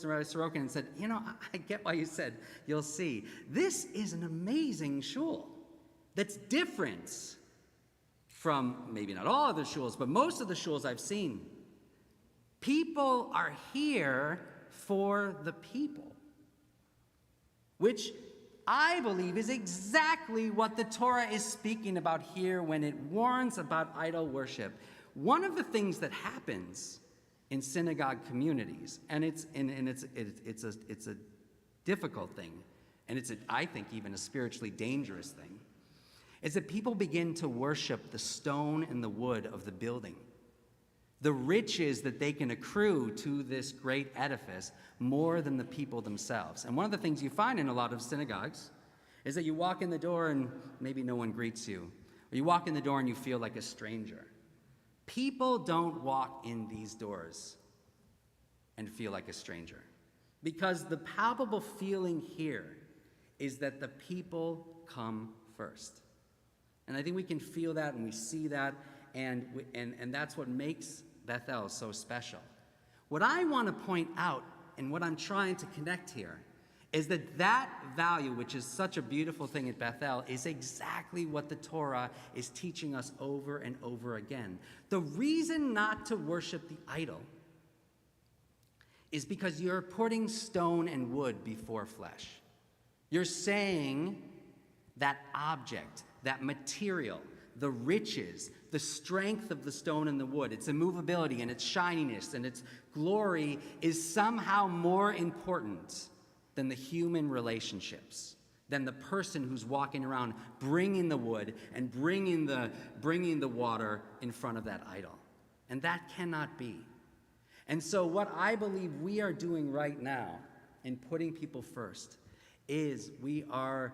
and Rabbi Sorokin and said, you know, I get why you said you'll see. This is an amazing shul that's different from maybe not all of the shuls, but most of the shuls I've seen. People are here for the people, which I believe is exactly what the Torah is speaking about here when it warns about idol worship. One of the things that happens in synagogue communities, and it's a difficult thing, and I think even a spiritually dangerous thing, is that people begin to worship the stone and the wood of the building, the riches that they can accrue to this great edifice more than the people themselves. And one of the things you find in a lot of synagogues is that you walk in the door and maybe no one greets you, or you walk in the door and you feel like a stranger. People don't walk in these doors and feel like a stranger, because the palpable feeling here is that the people come first. And I think we can feel that and we see that, and that's what makes Bethel so special. What I want to point out, and what I'm trying to connect here, is that value, which is such a beautiful thing at Bethel, is exactly what the Torah is teaching us over and over again. The reason not to worship the idol is because you're putting stone and wood before flesh. You're saying that object, that material, the riches, the strength of the stone and the wood, its immovability and its shininess and its glory is somehow more important than the human relationships, than the person who's walking around bringing the wood and bringing the water in front of that idol. And that cannot be. And so what I believe we are doing right now in putting people first is we are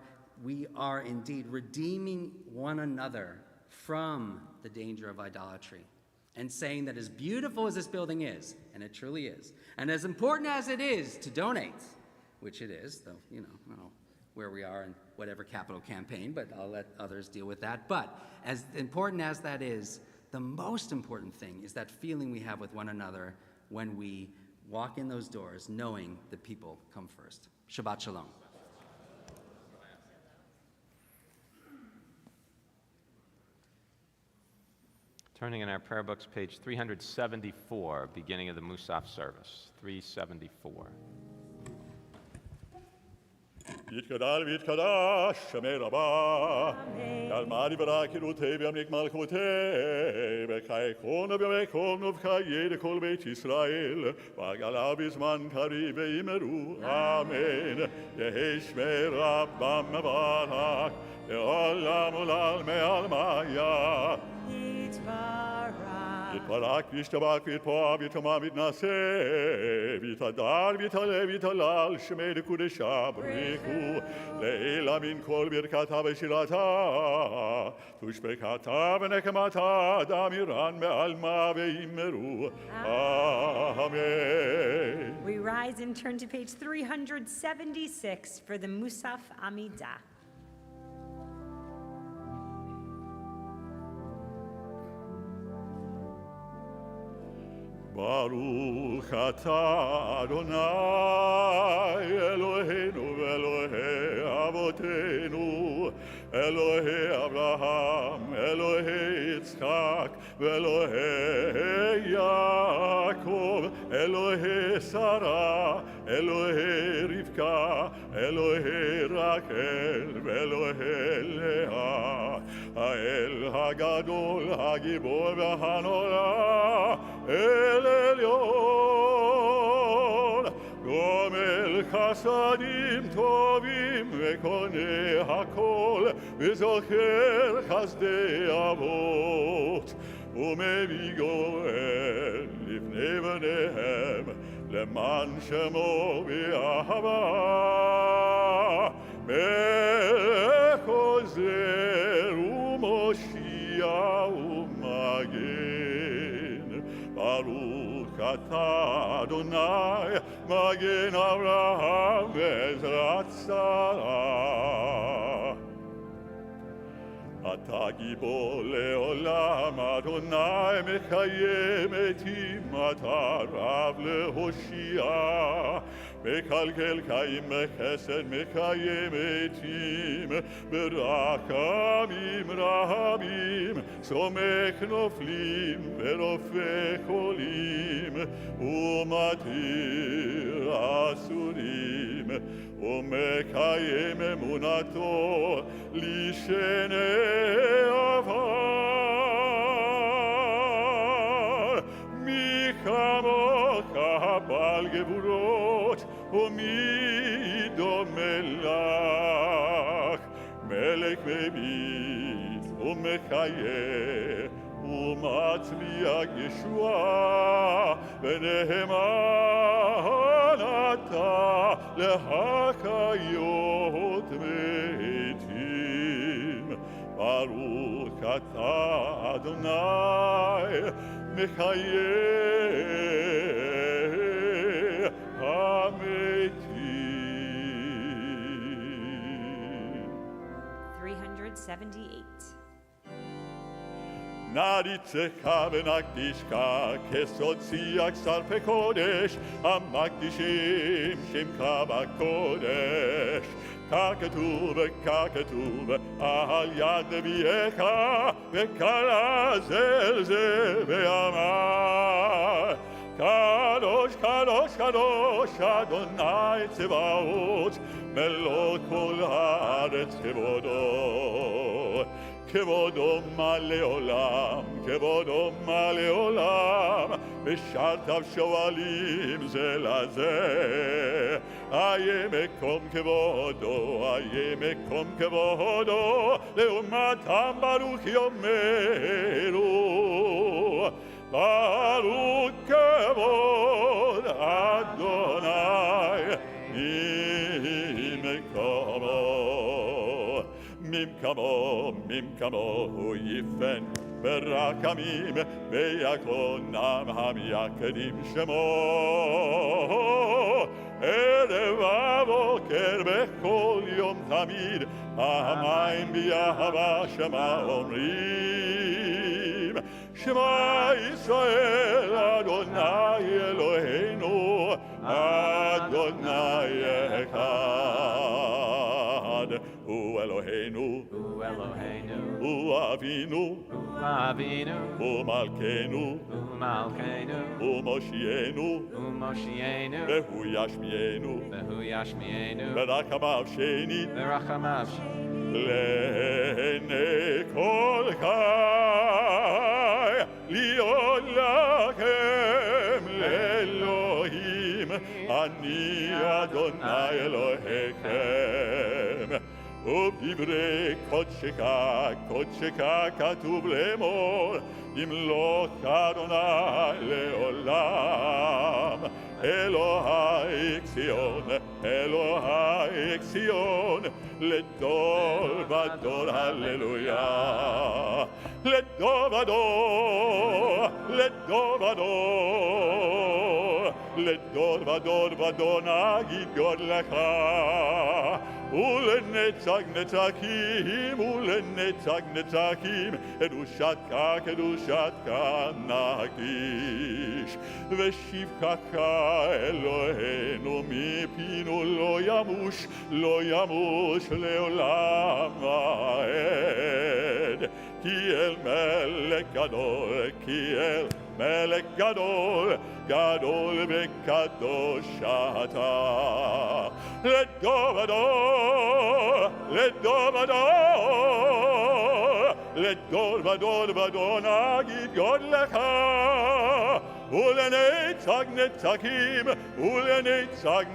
indeed redeeming one another from the danger of idolatry, and saying that as beautiful as this building is, and it truly is, and as important as it is to donate, which it is, though, you know, I don't know where we are in whatever capital campaign, but I'll let others deal with that. But as important as that is, the most important thing is that feeling we have with one another when we walk in those doors knowing that people come first. Shabbat Shalom. Turning in our prayer books, page 374, beginning of the Musaf service. 374. יתגדל ויתקדש שמי רבה, גלמדי ורקירותי וימליק מלכותי, וחייקון ובמקום ובחיי לכל בית ישראל, וגלה בזמן קריב וימרו, אמן. יהי שמי רבה מברך, לעולם ולעלמי עלמיה. יתברך וישתבח ויתפוע ויתאמר ויתנשא, ויתהדר ויתעלה ויתהלל שמי לקודשה בריחו, לעילה מן כל ברכתה ושירתה, תושבחתה ונקמתה דמירן מעלמה ויאמרו, אמן. We rise and turn to page 376 for the Musaf Amidah. ברוך אתה אדוני אלוהינו ואלוהי אבותינו, אלוהי אברהם, אלוהי יצחק ואלוהי יעקב, אלוהי שרה, אלוהי רבקה, אלוהי רחל ואלוהי לאה, האל הגדול, הגיבור והנורא, אל עליון, גומל חסדים טובים וקונה הכל, וזוכר חסדי אבות, ומביא גואל לפני בניהם, למען שמו באהבה, מלך עוזר ומושיע ומגן. ברוך אתה אדוני מגן אברהם ועזרת שרה. אתה גיבור לעולם אדוני מקיים מתים, אתה רב להושיע, מקלקל קיים בחסד מקיים מתים, ברחמים רבים סומך נופלים ורופא חולים, ומתיר אסורים ומקיים אמונתו לשני עבר. מי כמוך בעל גבורות ומי דומה לך, מלך מביט ומחיה ומצליח ישועה, ונאמן אתה להחיות מתים. ברוך אתה אדוני מחיה המתים. 378. נריצך ונקדישך כסוד שיח שרפי קודש, המקדישים שמך בקודש. ככתוב על יד נביאך, וקרא זה ואמר, קדוש קדוש קדוש אדוני צבאות, מלוא כל הארץ כבודו. כבודו מלא עולם, כבודו מלא עולם, ושרתיו שואלים זה לזה. איה מקום כבודו, איה מקום כבודו, לעומתם ברוך יאמרו. ברוך כבוד אדוני ממקומו. ממקמו הוא יפן ברחמים, ויקונם המייחדים שמו. ערב ובוקר בכל יום תמיד, המים באהבה שמה אומרים. Shema Yisrael, Adonai Eloheinu, Adonai Echad. Hu Eloheinu, Hu Avinu, Hu Malkeinu, Hu Moshienu, Vehu Yashmienu, Berachamav Sheni, Lehene Kol Chai, Liot Lachem Le'Elohim, Ani Adonai Elohechem. ובדברי קודשך כתוב לאמור, ימלוך אדוני לעולם. אלוהי ציון, לדור ודור, הללויה. לדור ודור, לדור ודור נגיד גודלך. ולנצח נצחים, קדושתך נקדיש. ושבחך אלוהינו מפינו לא ימוש לעולם ועד. כי אל מלך גדול וקדוש אתה. לדור ודור נגיד גודלך. ולנצח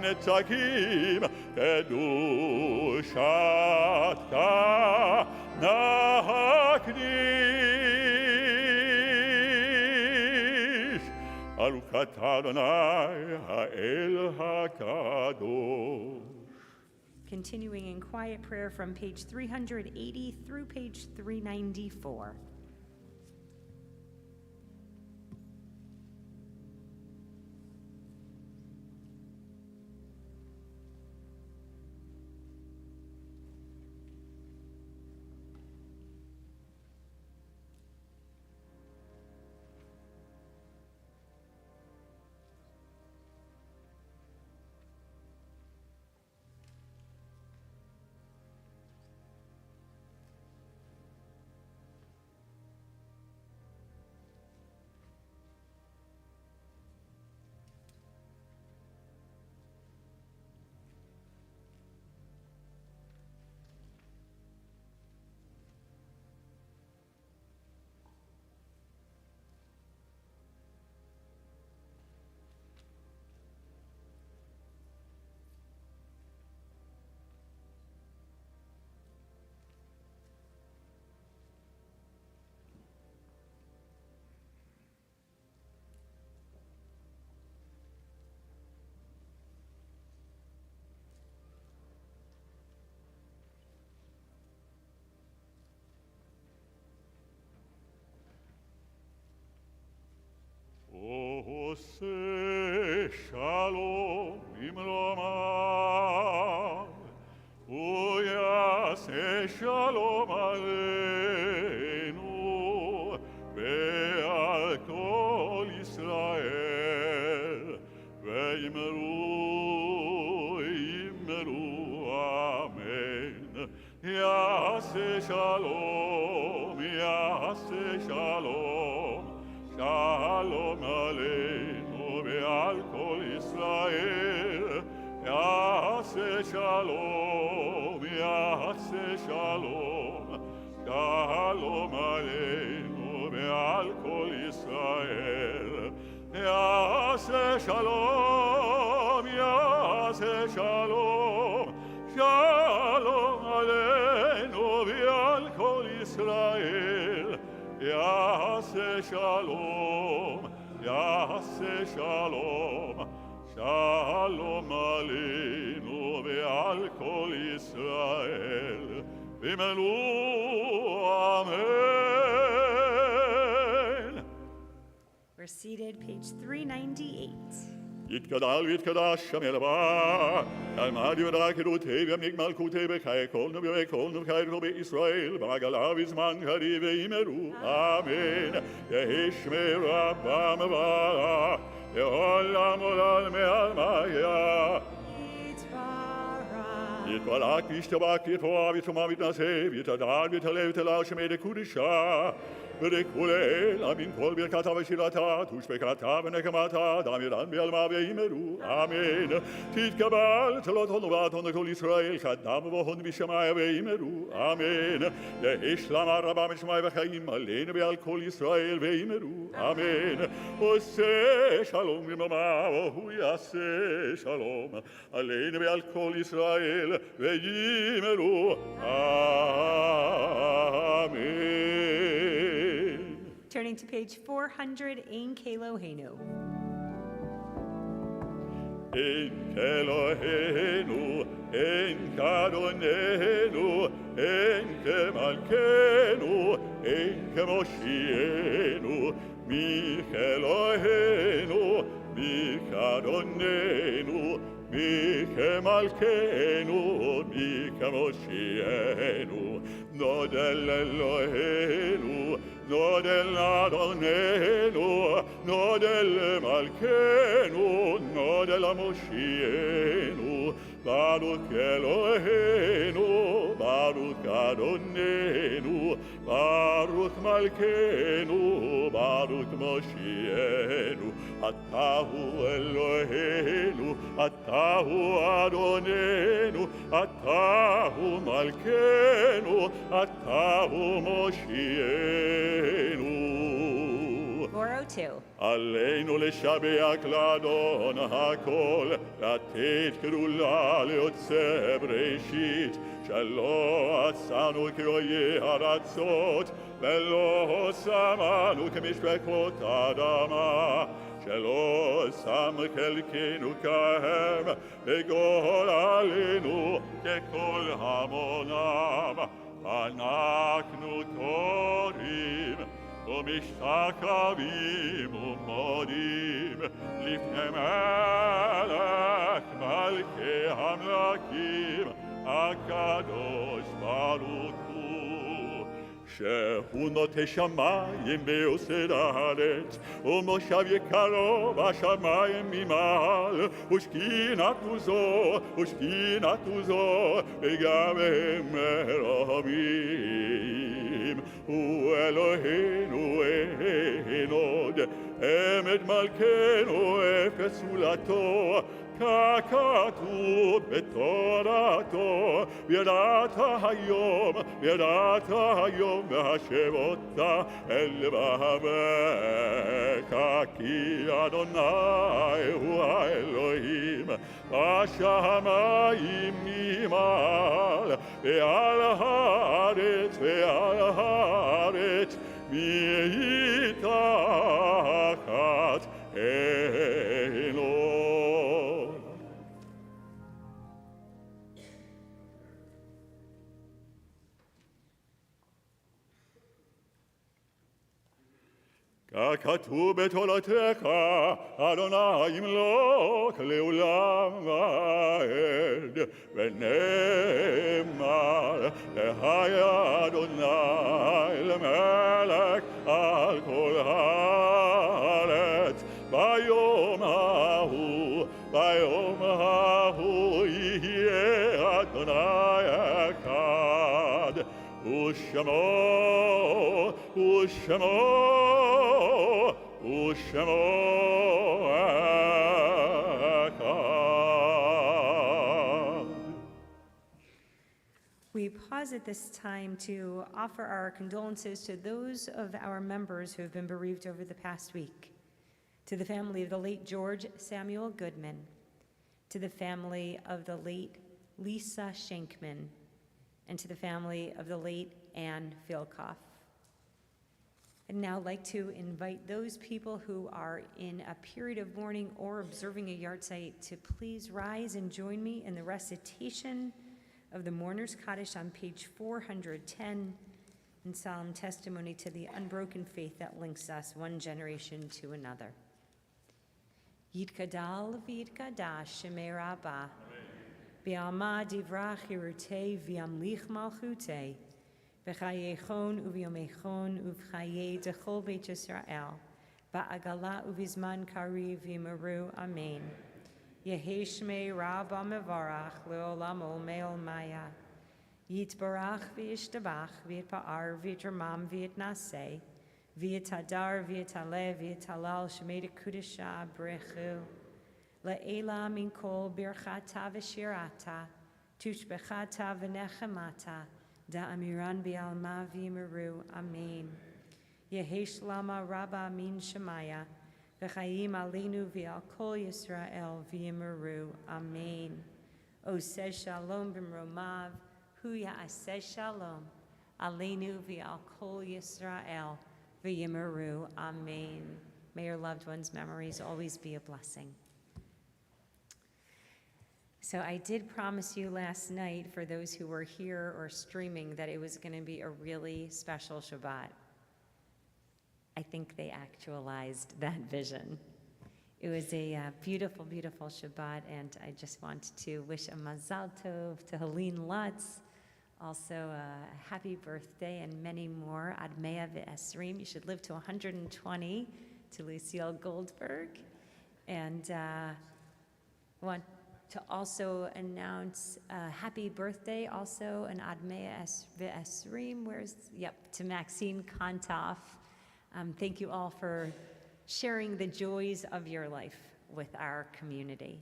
נצחים, קדושתך נקדיש. ברוכת אדוני האל הקדוש. Continuing in quiet prayer from page 380 through page 394. עושה שלום במרומיו, הוא יעשה שלום עלינו ועל כל ישראל, ויאמרו אמן. יעשה שלום, שלום עלינו ועל כל ישראל. יעשה שלום, שלום עלינו ועל כל ישראל. יעשה שלום, שלום עלינו ועל כל ישראל. יעשה שלום, שלום עלינו ועל כל ישראל. ויאמרו אמן. We're seated, page 398. יתגדל ויתקדש שם ילבה, תלמד ימדע כדותי וימניק מלכותי בחיי כל נביא וכל נבחי לו בישראל, בעגלה בזמן קריב וימרו, אמן. יהי שמי רבה מברך, לעולם עולם מעלמיה. יתברך וישתבח ויתפוע ויתרומה ויתנשא ויתהדר ויתהלל ותהלל שמי דקודשה ודכולל אמין כל ברכתה ושירתה תושבקתה ונקמתה דם ידן בעלמה ויאמרו אמן. תתקבל תלות הון ובאת הון לכל ישראל חדם ובהון בשמיה ויאמרו אמן. יהי שלמה רבה משמי וחיים עלינו ועל כל ישראל ויאמרו אמן. עושה שלום במרומה והוא יעשה שלום עלינו ועל כל ישראל ויאמרו אמן. Turning to page 400, Ein Kelohenu. Ein Kelohenu, Ein Kadonenu, Ein Kemalkenu, Ein Kemoshienu, Mi Kelohenu, Mi Kadonenu, Mi Kemalkenu, Mi Kemoshienu, Nodel Elohenu, Nodel Adonenu, Nodel Malkenu, Nodel Moshienu, Baruch Elohenu, Baruch Adonenu, Baruch Malkenu, Baruch Moshienu, Atahu Elohenu, Atahu Adonenu, Atahu Malkenu, Atahu Moshienu. 402. עלינו לשבח לאדון הכל, לתת גדולה ליוצא בראשית, שלא עצרנו כאויי ארצות, ולא שמענו כמשפחות אדמה, שלא שם חלקנו כהם, וגול עלינו ככל המונם. אנחנו קוראים ומשתחווים ומודים לפני מלך מלכי המלכים הקדוש ברוך הוא, שהוא נוטה שמיים ויוסד הארץ, ומושב יקרו בשמיים ממעל, ושכינת עוזו וגם הם מרמים. הוא אלוהינו אין עוד, אמת מלכנו אפס סולתו, ככתוב בתורתו, וידעת היום והשב אותה אל לבבך, כי אדוני הוא האלוהים בשמיים ממעל, ועל הארץ מתחת אין עוד. ככתוב בתורתך, אדוני ימלוך לעולם ועד, ונאמר היה אדוני למלך על כל הארץ. ביום ההוא יהיה אדוני אחד, ושמו אחד. We pause at this time to offer our condolences to those of our members who have been bereaved over the past week. To the family of the late George Samuel Goodman, to the family of the late Lisa Schenkman, and to the family of the late Anne Philkoff. I'd now like to invite those people who are in a period of mourning or observing a yard site to please rise and join me in the recitation of the Mourner's Kaddish on page 410 in solemn testimony to the unbroken faith that links us one generation to another. Yitkadal v'yitkadash shemei Rabbah. Bi'alma divrach hirutei v'yamlich malchutei. V'chayechon u'v'yomechon u'v'chayei dechol beit Yisrael. Ba'agala u'vizman kariv v'yimaru. Amen. Yehi shmei Rabbah mevarach le'olamo me'ol maya. Yitbarach v'yishtabach v'yitpa'ar v'yitramam v'yitnaseh. V'yitadar v'yitaleh v'yitalal shemei kudisha brechu. Le'ela min kol birchata v'shirata. Tushbechata v'nechemata. Da'amiran bi'alma v'yimaru. Amen. Yehesh lama Rabba min Shemaya. V'chayim aleinu v'al kol Yisrael v'yimaru. Amen. Oseh shalom b'mromav. Hu ya'aseh shalom. Aleinu v'al kol Yisrael v'yimaru. Amen. May your loved ones' memories always be a blessing. So I did promise you last night, for those who were here or streaming, that it was going to be a really special Shabbat. I think they actualized that vision. It was a beautiful, beautiful Shabbat, and I just want to wish a mazal tov to Helene Lutz, also a happy birthday and many more. Ad mea ve'esrim, you should live to 120, to Lucille Goldberg. And want to also announce happy birthday, also an Ad mea ve'esrim, to Maxine Kontoff. Thank you all for sharing the joys of your life with our community.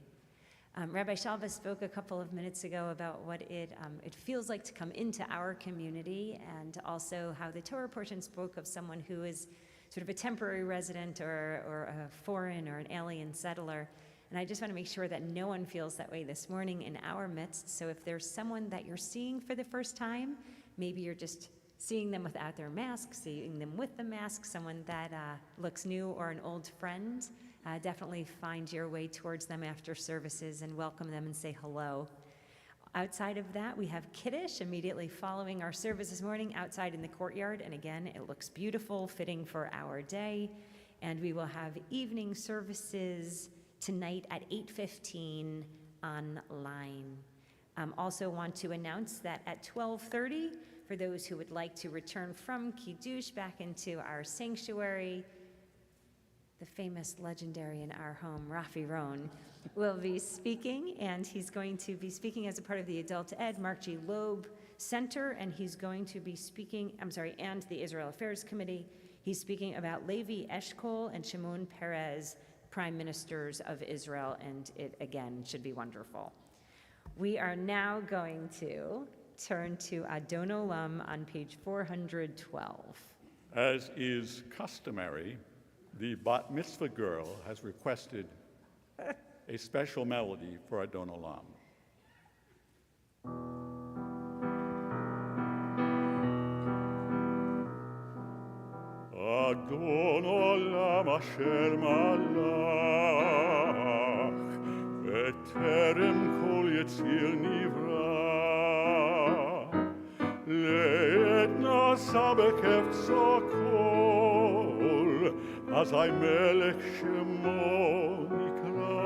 Rabbi Shalva spoke a couple of minutes ago about what it feels like to come into our community, and also how the Torah portion spoke of someone who is sort of a temporary resident or a foreign or an alien settler. And I just want to make sure that no one feels that way this morning in our midst. So if there's someone that you're seeing for the first time, maybe you're just seeing them without their mask, seeing them with the mask, someone that looks new or an old friend, definitely find your way towards them after services and welcome them and say hello. Outside of that, we have Kiddush immediately following our service this morning outside in the courtyard. And again, it looks beautiful, fitting for our day. And we will have evening services tonight at 8:15 online. Also want to announce that at 12:30, for those who would like to return from Kiddush back into our sanctuary, the famous, legendary in our home, Rafi Ron, will be speaking, and he's going to be speaking as a part of the Adult Ed Mark G. Loeb Center, and he's going to be speaking, and the Israel Affairs Committee. He's speaking about Levi Eshkol and Shimon Peres, Prime Ministers of Israel, and it, again, should be wonderful. We are now going to turn to Adon Olam on page 412. As is customary, the bat mitzvah girl has requested a special melody for Adon Olam. Adon Olam asher malach beterem kol yetzir nivra le'et nasa bekefzo kol azay melech shemo nikra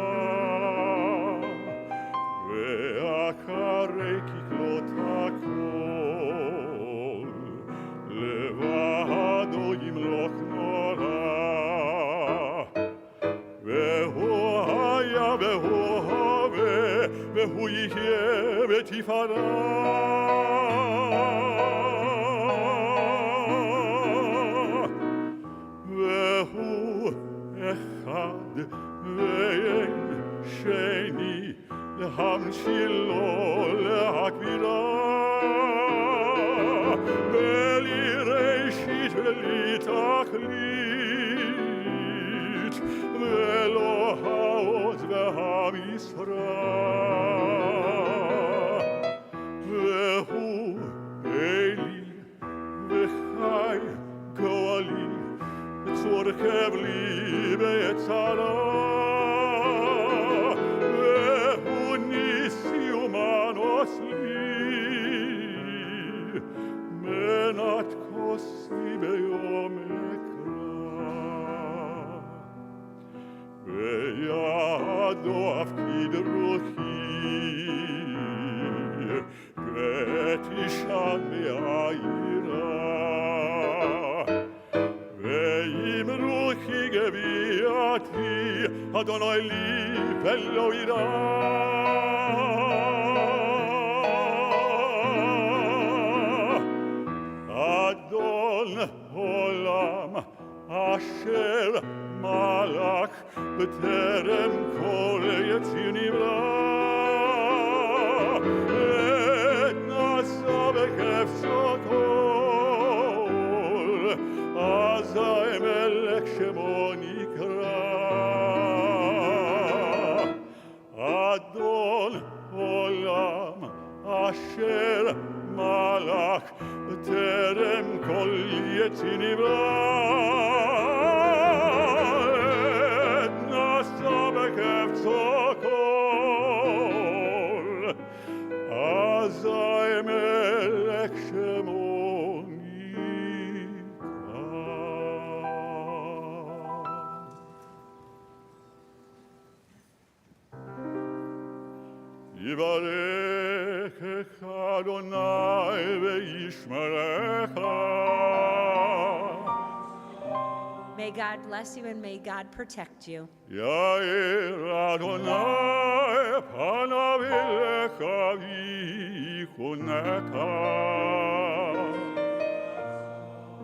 ve'akarei kiklot hakol levado yimloch nora ve'hu haya ve'hu hove ve'hu yihye ve'tifara אחד ואין שני להמשילו להגבירה ולי ראשית ולי תכלית ולא העוז והמשרה והוא אלי וחי גואלי צורכב לי ביצרה והוא ניסי ומנוס לי מנת כוסי ביום אקרא Adonai li vello Adon olam asher malach b'terem kol yetzir nivra et nasa b'kefso kol azai melech shemo nikra Adon olam asher malach b'terem kol yetzir nivra et nasa b'kefso kol azai melech shemo Yivarechech Adonai ve'yishmerecha. May God bless you and may God protect you. Yair Adonai panav elecha v'yichuneka.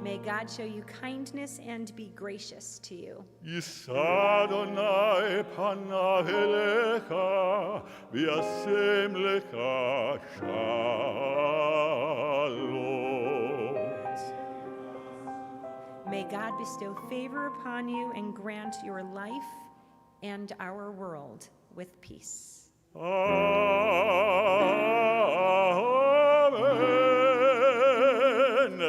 May God show you kindness and be gracious to you. Yisa Adonai panav elecha v'yasem lecha shalom. May God bestow favor upon you and grant your life and our world with peace. Amen.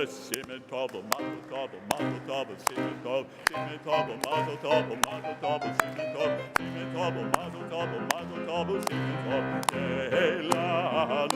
Simen tov, mazel tov, mazel tov, simen tov, simen tov, mazel tov, mazel tov, simen tov, simen tov, mazel tov, mazel tov, simen tov.